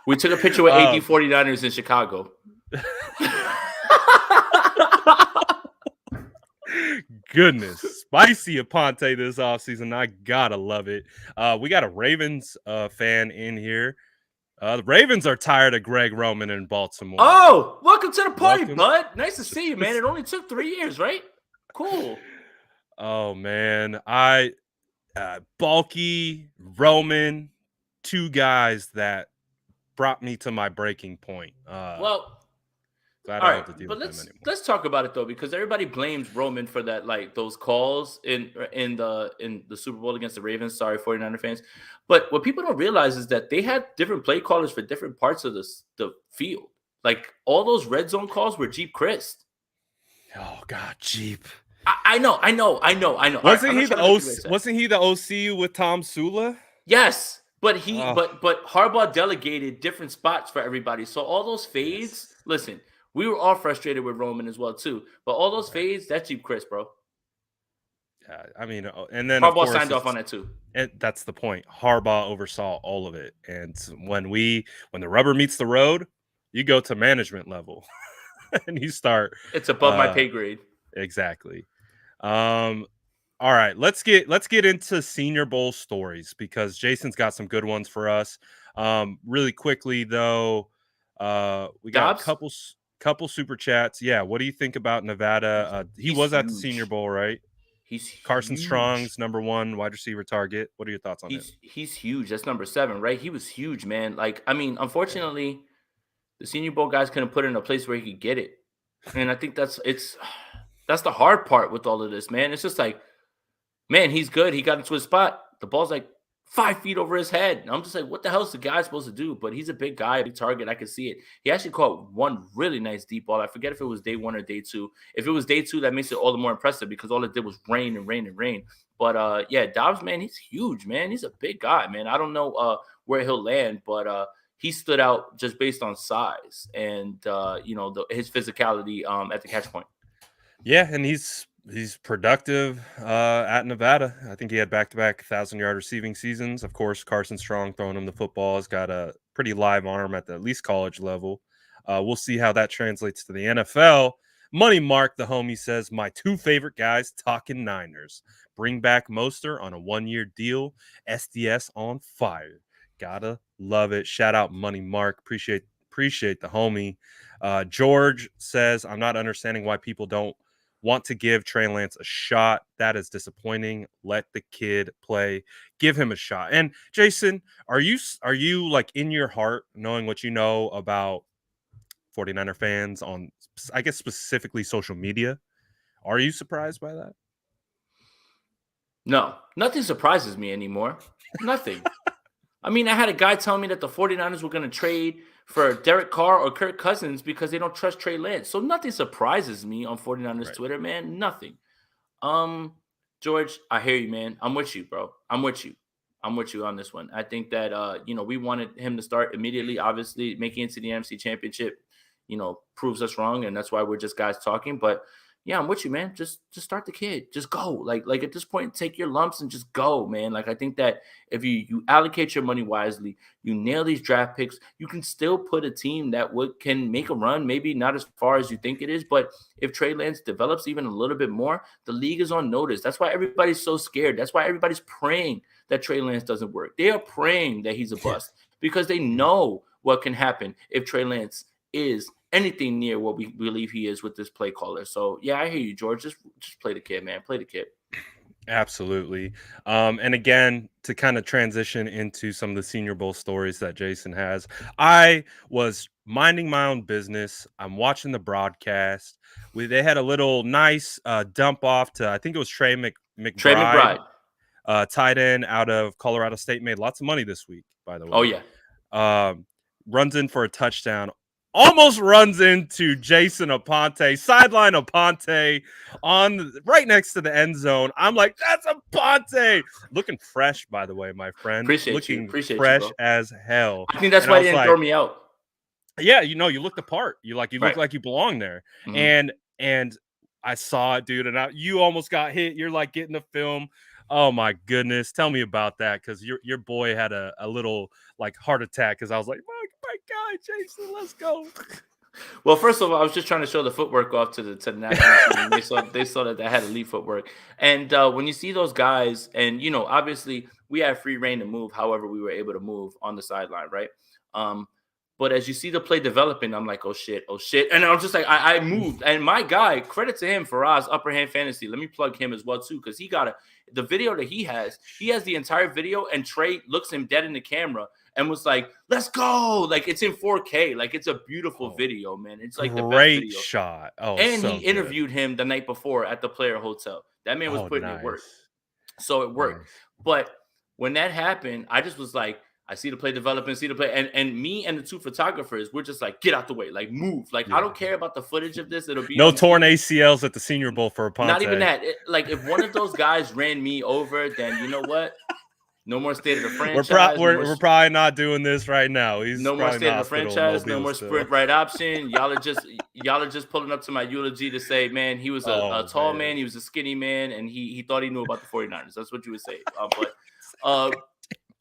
We took a picture with AD um, 49ers in Chicago. Goodness, spicy Aponte this offseason. I gotta love it. We got a Ravens fan in here. The Ravens are tired of Greg Roman in Baltimore. Oh, welcome to the party, Welcome. bud. Nice to see you, man. It only took 3 years, right? Cool. Oh man, bulky Roman, two guys that brought me to my breaking point. Well, Glad all I right, don't have to deal but with them let's anymore. let's talk about it though, because everybody blames Roman for that, like those calls in the Super Bowl against the Ravens. Sorry, 49er fans. But what people don't realize is that they had different play callers for different parts of the field. Like, all those red zone calls were Jeep Christ. Oh God, Jeep. I know. All right, I'm not trying to make you upset. Wasn't he the OC with Tom Sula? Yes, but Oh, but Harbaugh delegated different spots for everybody. So all those fades, yes. listen, we were all frustrated with Roman as well too. But all those Right. fades, that's Jeep Chris, bro. Yeah, I mean, and then of Harbaugh course signed off on that too. that's the point. Harbaugh oversaw all of it, and when the rubber meets the road, you go to management level, and you start. It's above my Uh, pay grade. exactly. All right, let's get into Senior Bowl stories because Jason's got some good ones for us. Really quickly though, we got a Dobbs, couple super chats. Yeah, what do you think about Nevada? He he's was at the Senior huge. Bowl, right? He's Carson huge. Strong's number one wide receiver target. What are your thoughts on him? He's huge. That's number 7, right? He was huge, man. Like, I mean, Yeah, unfortunately, The Senior Bowl guys couldn't put it in a place where he could get it. And I think that's the hard part with all of this, man. It's just like, man, he's good. He got into his spot. The ball's like 5 feet over his head. And I'm just like, what the hell is the guy supposed to do? But he's a big guy, a big target. I can see it. He actually caught one really nice deep ball. I forget if it was day 1 or day 2. If it was day 2, that makes it all the more impressive because all it did was rain and rain and rain. But yeah, Dobbs, man, he's huge, man. He's a big guy, man. I don't know where he'll land, but he stood out just based on size and his physicality at the catch point. Yeah, and he's productive at Nevada. I think he had back-to-back 1,000-yard receiving seasons. Of course, Carson Strong throwing him the football has got a pretty live arm at the at least college level. We'll see how that translates to the NFL. Money Mark, the homie, says, my 2 favorite guys talking Niners. Bring back Moster on a 1-year deal. SDS on fire. Gotta love it. Shout out Money Mark. Appreciate the homie. George says, I'm not understanding why people don't want to give Trey Lance a shot. That is disappointing. Let the kid play. Give him a shot. And Jason, are you like in your heart, knowing what you know about 49er fans on, I guess, specifically social media, are you surprised by that? No, nothing surprises me anymore. Nothing. I mean, I had a guy tell me that the 49ers were going to trade for Derek Carr or Kirk Cousins because they don't trust Trey Lance. So nothing surprises me on 49ers Right. Twitter, man. Nothing. George, I hear you, man. I'm with you, bro. I'm with you on this one. I think that we wanted him to start immediately. Obviously, making it to the NFC Championship, proves us wrong, and that's why we're just guys talking. But yeah, I'm with you, man. Just start the kid. Just go. Like at this point, take your lumps and just go, man. Like I think that if you allocate your money wisely, you nail these draft picks, you can still put a team that can make a run, maybe not as far as you think it is, but if Trey Lance develops even a little bit more, the league is on notice. That's why everybody's so scared. That's why everybody's praying that Trey Lance doesn't work. They are praying that he's a bust because they know what can happen if Trey Lance is anything near what we believe he is with this play caller. So yeah, I hear you, George. Just play the kid, man. Play the kid. Absolutely. And again, to kind of transition into some of the Senior Bowl stories that Jason has, I was minding my own business. I'm watching the broadcast. They had a little nice dump off to, I think it was Trey Trey McBride, McBride. tight end out of Colorado State, made lots of money this week, by the Oh way. yeah. Runs in for a touchdown. Almost runs into Jason Aponte, sideline Aponte right next to the end zone. I'm like, that's Aponte. Looking fresh, by the way, my friend. Appreciate you, Fresh bro. as hell. I think that's And why I he was didn't like, throw me out. yeah, you look the part. You look Right. like you belong there. Mhm. And I saw it, dude. And you almost got hit. You're like getting the film. Oh my goodness. Tell me about that. Cause your boy had a little like heart attack. Cause I was like, my guy, Jason, let's go. Well, first of all, I was just trying to show the footwork off to the national team. They saw that I had elite footwork. And when you see those guys, and obviously we had free reign to move, however we were able to move on the sideline, right? But as you see the play developing, I'm like, oh shit. And I was just like, I moved. And my guy, credit to him, Faraz, Upper Hand Fantasy. Let me plug him as well, too, because the video that he has the entire video, and Trey looks him dead in the camera and was like, let's go. Like, it's in 4K. Like, it's a beautiful video, man. It's like the best Great video. shot. Oh, and so he interviewed him the night before at the Player Hotel. That man was putting it work. So it worked. Nice. But when that happened, I just was like, I see the play developing, and me and the 2 photographers, we're just like, get out the way, like move. Like, I don't care about the footage of this. It'll be no torn ACLs at the Senior Bowl for Aponte. Not even that. Like, if one of those guys ran me over, then you know what? No more state of the franchise. We're probably not doing this right now. He's no more state of the franchise. No more still. sprint right option. Y'all are just pulling up to my eulogy to say, man, he was a tall man. He was a skinny man, and he thought he knew about the 49ers. That's what you would say.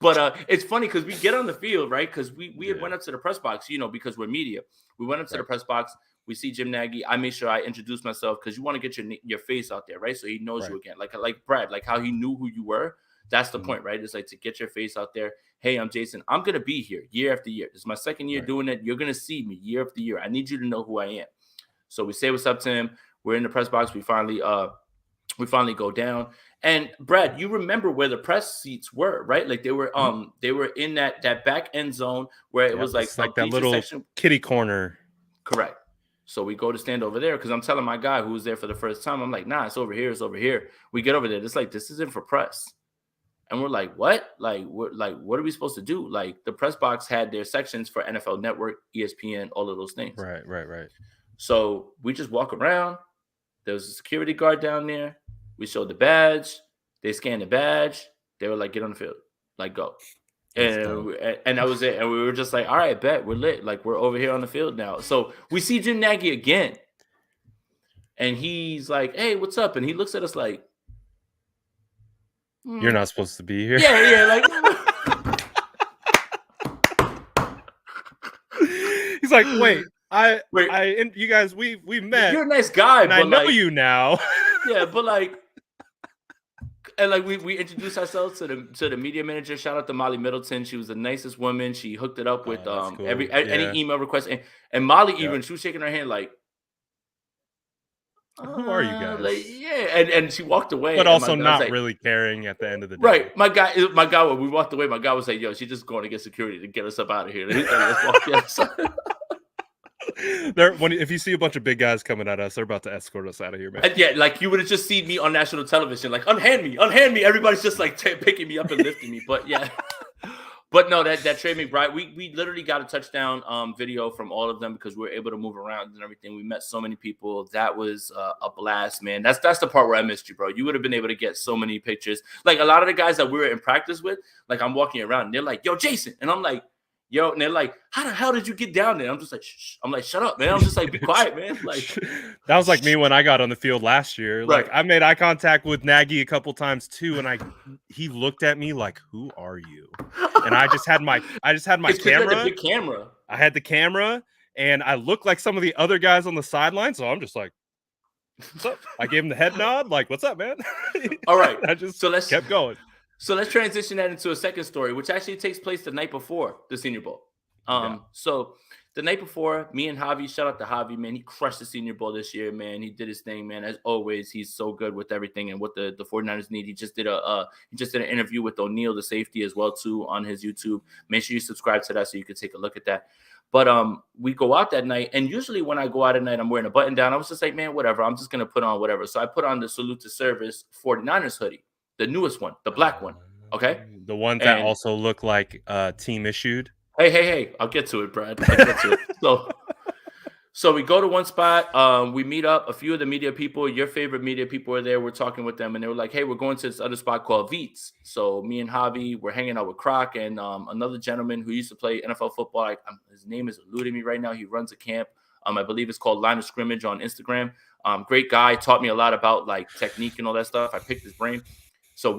But it's funny because we get on the field, right? Because we had went up to the press box, because we're media. We went up to the press box. We see Jim Nagy. I made sure I introduced myself because you want to get your face out there, right? So he knows you again. Like Brad, like how he knew who you were. That's the point, right? It's like to get your face out there. Hey, I'm Jason. I'm going to be here year after year. This is my second year doing it. You're going to see me year after year. I need you to know who I am. So we say what's up to him. We're in the press box. We finally We finally go down. And Brad, you remember where the press seats were, right? Like they were in that back end zone where it Yep, was like it's a like that bleacher little section. kitty corner. Correct. So we go to stand over there because I'm telling my guy who was there for the first time, I'm like, nah, it's over here. It's over here. We get over there. It's like, this isn't for press. And we're like, what? What are we supposed to do? Like the press box had their sections for NFL Network, ESPN, all of those things. Right. So we just walk around. There was a security guard down there. We showed the badge. They scanned the badge. They were like, get on the field. Like, go. And that was it. And we were just like, all right, bet. We're lit. Like, we're over here on the field now. So we see Jim Nagy again. And he's like, hey, what's up? And he looks at us like, you're not supposed to be here. Yeah. Like, he's like, wait, you guys, we met. You're a nice guy, and but I know like, you now. Yeah, but like, and like we introduced ourselves to the media manager. Shout out to Molly Middleton. She was the nicest woman. She hooked it up with cool. any email request. And Molly even she was shaking her hand like, who are you guys? Like, and she walked away, but also not like, really caring at the end of the day. Right, my guy. When we walked away, my guy was like, "Yo, she's just going to get security to get us up out of here." Let's walk the other side. If you see a bunch of big guys coming at us, they're about to escort us out of here, man. And yeah, like you would have just seen me on national television, like unhand me. Everybody's just like picking me up and lifting me. But yeah, but no, that Trey McBride, we literally got a touchdown video from all of them because we were able to move around and everything. We met so many people. That was a blast, man. That's the part where I missed you, bro. You would have been able to get so many pictures. Like a lot of the guys that we were in practice with, like I'm walking around and they're like, "Yo, Jason," and I'm like, yo, and they're like, how the hell did you get down there? I'm just like, shh. I'm like, shut up, man. I'm just like, be quiet, man. Like, that was like me when I got on the field last year. Right. Like I made eye contact with Nagy a couple times too, and he looked at me like, "Who are you?" And I just had my camera. The big camera. I had the camera, and I looked like some of the other guys on the sideline, so I'm just like, "What's up?" I gave him the head nod, like, "What's up, man?" All right. I just kept going. So let's transition that into a second story, which actually takes place the night before the Senior Bowl. So the night before, me and Javi, shout out to Javi, man. He crushed the Senior Bowl this year, man. He did his thing, man. As always, he's so good with everything and what the 49ers need. He just did an interview with O'Neal, the safety, as well too, on his YouTube. Make sure you subscribe to that so you can take a look at that. But we go out that night, and usually when I go out at night, I'm wearing a button down. I was just like, man, whatever. I'm just gonna put on whatever. So I put on the Salute to Service 49ers hoodie. The newest one, the black one, okay? The ones that also look like team issued. Hey, I'll get to it, Brad. I'll get to it. So we go to one spot. We meet up. A few of the media people, your favorite media people are there. We're talking with them, and they were like, hey, we're going to this other spot called Veets. So me and Javi, we're hanging out with Croc and another gentleman who used to play NFL football. His name is eluding me right now. He runs a camp. I believe it's called Line of Scrimmage on Instagram. Great guy. Taught me a lot about like technique and all that stuff. I picked his brain. So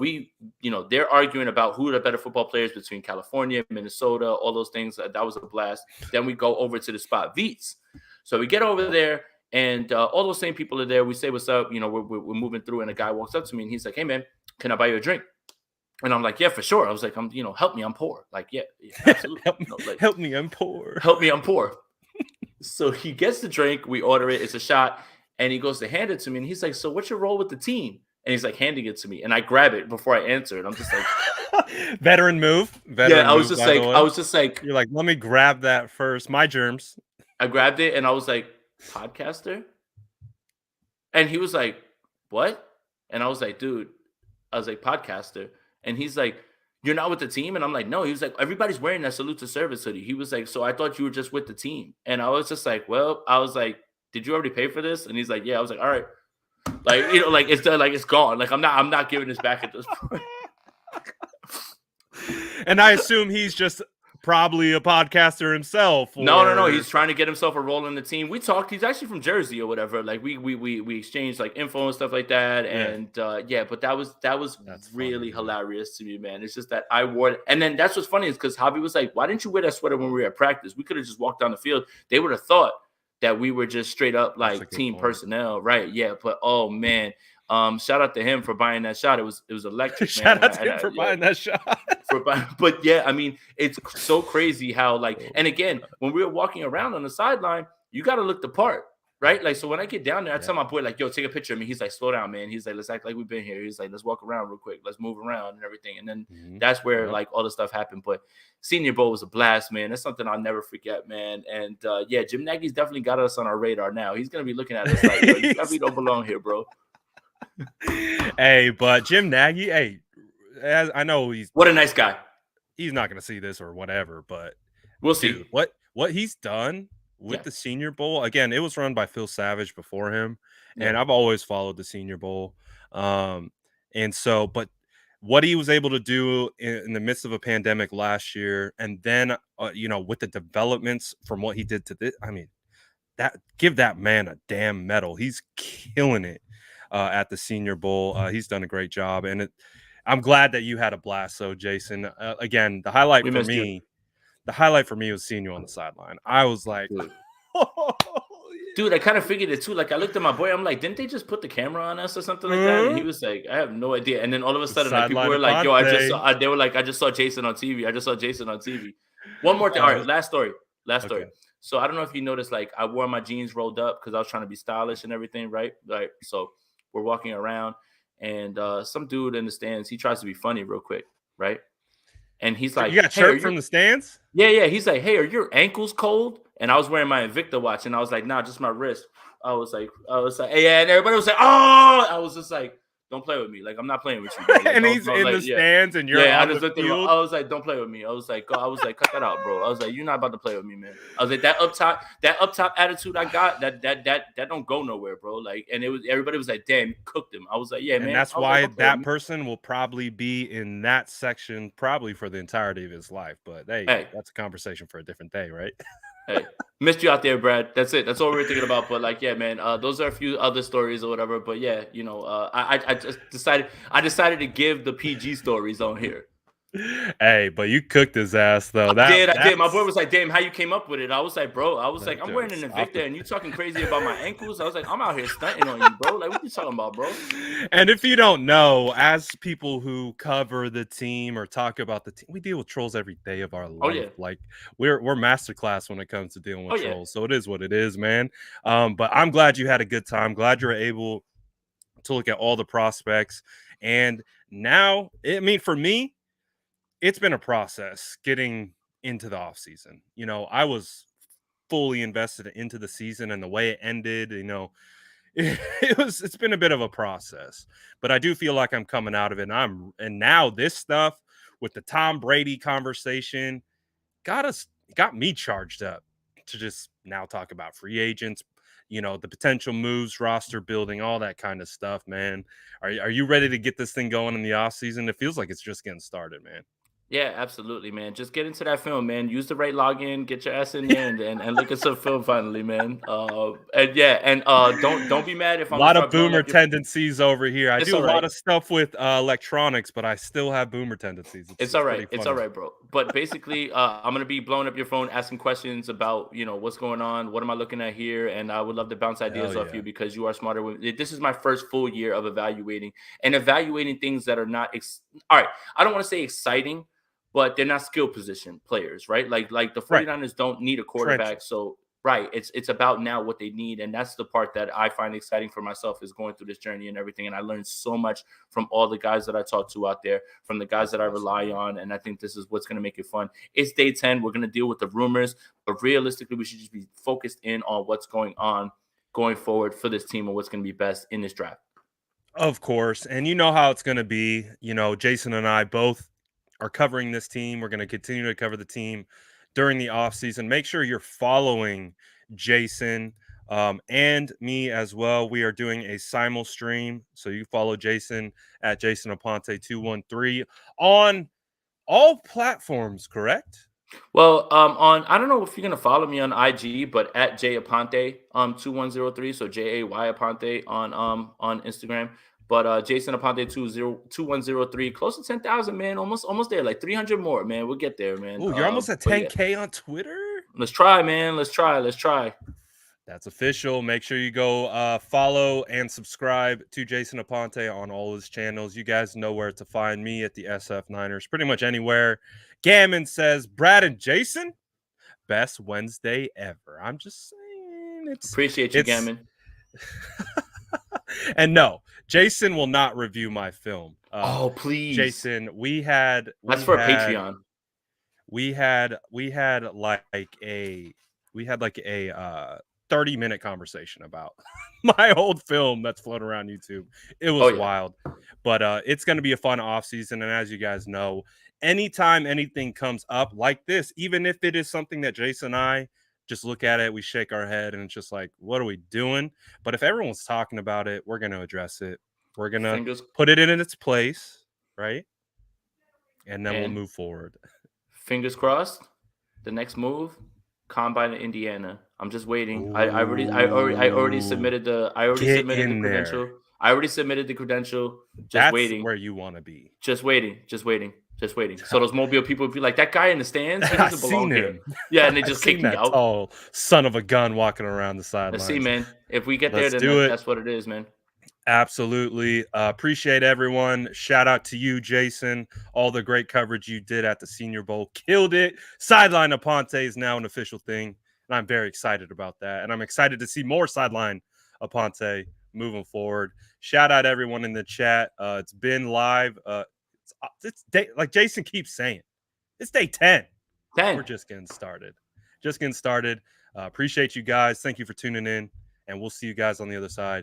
they're arguing about who are the better football players between California, Minnesota, all those things. That was a blast. Then we go over to the spot Veets. So we get over there, and all those same people are there. We say, what's up? We're moving through, and a guy walks up to me, and he's like, hey, man, can I buy you a drink? And I'm like, yeah, for sure. I was like, help me, I'm poor. Like, yeah absolutely. Help me, I'm poor. Help me, I'm poor. So he gets the drink. We order it. It's a shot. And he goes to hand it to me, and he's like, so what's your role with the team? And he's like handing it to me, and I grab it before I answer it. I'm just like, veteran move. I was just like, you're like, let me grab that first. My germs. I grabbed it, and I was like, podcaster? And he was like, what? And I was like, dude, podcaster. And he's like, you're not with the team? And I'm like, no. He was like, everybody's wearing that Salute to Service hoodie. He was like, so I thought you were just with the team. And I was just like, well, I was like, did you already pay for this? And he's like, yeah. I was like, all right. Like, it's done, like it's gone. Like I'm not giving this back at this point. And I assume he's just probably a podcaster himself. No. He's trying to get himself a role in the team. We talked. He's actually from Jersey or whatever. Like we exchanged like info and stuff like that. Yeah. And but that was that's really funny, hilarious to me, man. It's just that I wore it. And then that's what's funny is because Javi was like, why didn't you wear that sweater when we were at practice? We could have just walked down the field. They would have thought that we were just straight up like team personnel, right? Yeah, but oh man, shout out to him for buying that shot. It was electric. Shout out to him for buying that shot. But yeah, I mean, it's so crazy how like, and again, when we were walking around on the sideline, you got to look the part. right? Like, so when I get down there, I Yeah. tell my boy, like, yo, take a picture of me. He's like, slow down, man. He's like, let's act like we've been here. He's like, let's walk around real quick. Let's move around and everything. And then that's where Yep. like all the stuff happened. But Senior Bowl was a blast, man. That's something I'll never forget, man. And yeah, Jim Nagy's definitely got us on our radar now. He's gonna be looking at us like, yo, you definitely don't belong here, bro. Hey, but Jim Nagy, hey, I know What a nice guy. he's not gonna see this or whatever, but We'll dude, see. what he's done with Yeah. the Senior Bowl, again, it was run by Phil Savage before him, Yeah. and I've always followed the Senior Bowl. And so, but what he was able to do in the midst of a pandemic last year, and then with the developments from what he did to this, I mean, that give that man a damn medal. He's killing it at the Senior Bowl. He's done a great job, and I'm glad that you had a blast. So, Jason, again, We missed you. the highlight for me was seeing you on the sideline. I was like, Dude. oh, Dude, I kind of figured it too. Like, I looked at my boy. I'm like, didn't they just put the camera on us or something like that? And he was like, I have no idea. And then all of a sudden, like, people sideline were like, yo, I just Aponte. saw. They were like, I just saw Jason on TV. I just saw Jason on TV. One more thing. All right, last story. Last story. Okay. So I don't know if you noticed, like, I wore my jeans rolled up because I was trying to be stylish and everything, right? Right. So we're walking around, and some dude in the stands, he tries to be funny real quick, right? And he's like, You got "Hey, are chirped from the stands? yeah." He's like, "Hey, are your ankles cold?" And I was wearing my Invicta watch, and I was like, "Nah, just my wrist." I was like, hey, yeah, and everybody was like, "Oh!" I was just like, "Don't play with me. Like, I'm not playing with you." Bro. Like, And he's in like, the stands, and you're I on just the looked at him. field. I was like, "Don't play with me." I was like, cut that out, bro. I was like, "You're not about to play with me, man." I was like, that up top attitude I got, that don't go nowhere, bro. Like, and everybody was like, "Damn, you cooked him." I was like, "Yeah, And man." that's I was like, why "Don't play with that me." person will probably be in that section probably for the entirety of his life. But hey, Hey, that's a conversation for a different day, right? hey, missed you out there, Brad. That's it. That's all we were thinking about. But like, yeah, man, those are a few other stories or whatever. But yeah, I just decided to give the PG stories on here. Hey, but you cooked his ass though. I did. My boy That's was like, "Damn, how you came up with it?" I was like, "Bro, I'm wearing an stop Invicta, it. and you talking crazy about my ankles." I was like, "I'm out here stunting on you, bro. Like, what you talking about, bro?" And if you don't know, as people who cover the team or talk about the team, we deal with trolls every day of our Oh life. yeah, Like we're masterclass when it comes to dealing with oh yeah. trolls. So it is what it is, man. But I'm glad you had a good time. Glad you're able to look at all the prospects. And now, I mean, for me, it's been a process getting into the off season. I was fully invested into the season and the way it ended, it's been a bit of a process, but I do feel like I'm coming out of it. And now this stuff with the Tom Brady conversation got me charged up to just now talk about free agents, the potential moves, roster building, all that kind of stuff, man. Are you ready to get this thing going in the off season? It feels like it's just getting started, man. Yeah, absolutely, man. Just get into that film, man. Use the right login, get your ass in there, and look at some film finally, man. And yeah, and don't be mad if A I'm gonna lot of start blowing boomer up your. tendencies over here. I It's do all a lot right. of stuff with electronics, but I still have boomer tendencies. It's It's all right. pretty It's all funny. right, bro. But basically, I'm gonna be blowing up your phone, asking questions about what's going on, what am I looking at here, and I would love to bounce Hell ideas off yeah. you because you are smarter. This is my first full year of evaluating things that are not. All right, I don't want to say exciting, but they're not skill position players, right? Like the Right. 49ers don't need a quarterback, Trenches. so. Right, it's about now what they need, and that's the part that I find exciting for myself is going through this journey and everything. And I learned so much from all the guys that I talked to out there, from the guys That's that I awesome, rely man. on, and I think this is what's going to make it fun. It's day 10. We're going to deal with the rumors, but realistically, we should just be focused in on what's going on going forward for this team and what's going to be best in this draft. Of course. And you know how it's going to be. Jason and I both are covering this team. We're going to continue to cover the team during the offseason. Make sure you're following Jason and me as well. We are doing a simul stream. So you follow Jason at Jason Aponte 213 on all platforms, correct? Well, on I don't know if you're gonna follow me on IG, but at J Aponte 2103, so Jay Aponte on Instagram. But Jason Aponte 2103, close to 10,000, man. Almost there, like 300 more, man. We'll get there, man. Oh, you're almost at But yeah, 10K on Twitter? let's try, man. Let's try. That's official. Make sure you go follow and subscribe to Jason Aponte on all his channels. You guys know where to find me at the SF Niners, pretty much anywhere. Gammon says, Brad and Jason, best Wednesday ever. I'm just saying. Appreciate you, it's Gammon. and no, Jason will not review my film. Oh, please. Jason, That's for a Patreon. we had like a 30-minute conversation about my old film that's floating around YouTube. It was wild. But it's going to be a fun offseason. And as you guys know, anytime anything comes up like this, even if it is something that Jason and I just look at it, we shake our head and it's just like, what are we doing? But if everyone's talking about it, we're going to address it. We're going to put it in its place, right? And then we'll move forward. Fingers crossed. The next move, Combine in Indiana. I'm just waiting. I already submitted the credential. I already submitted the credential. Just waiting. Where you want to be. Just waiting. So those Mobile people would be like, that guy in the stands, he doesn't belong here. Yeah, and they just kick me out. Tall son of a gun walking around the sidelines. Let's see, man. If we get there, then that's what it is, man. Absolutely. Appreciate everyone. Shout out to you, Jason. All the great coverage you did at the Senior Bowl. Killed it. Sideline Aponte is now an official thing. And I'm very excited about that. And I'm excited to see more Sideline Aponte moving forward. Shout out everyone in the chat. It's been live. It's day, like Jason keeps saying, it's day 10. We're just getting started. Appreciate you guys. Thank you for tuning in. And we'll see you guys on the other side.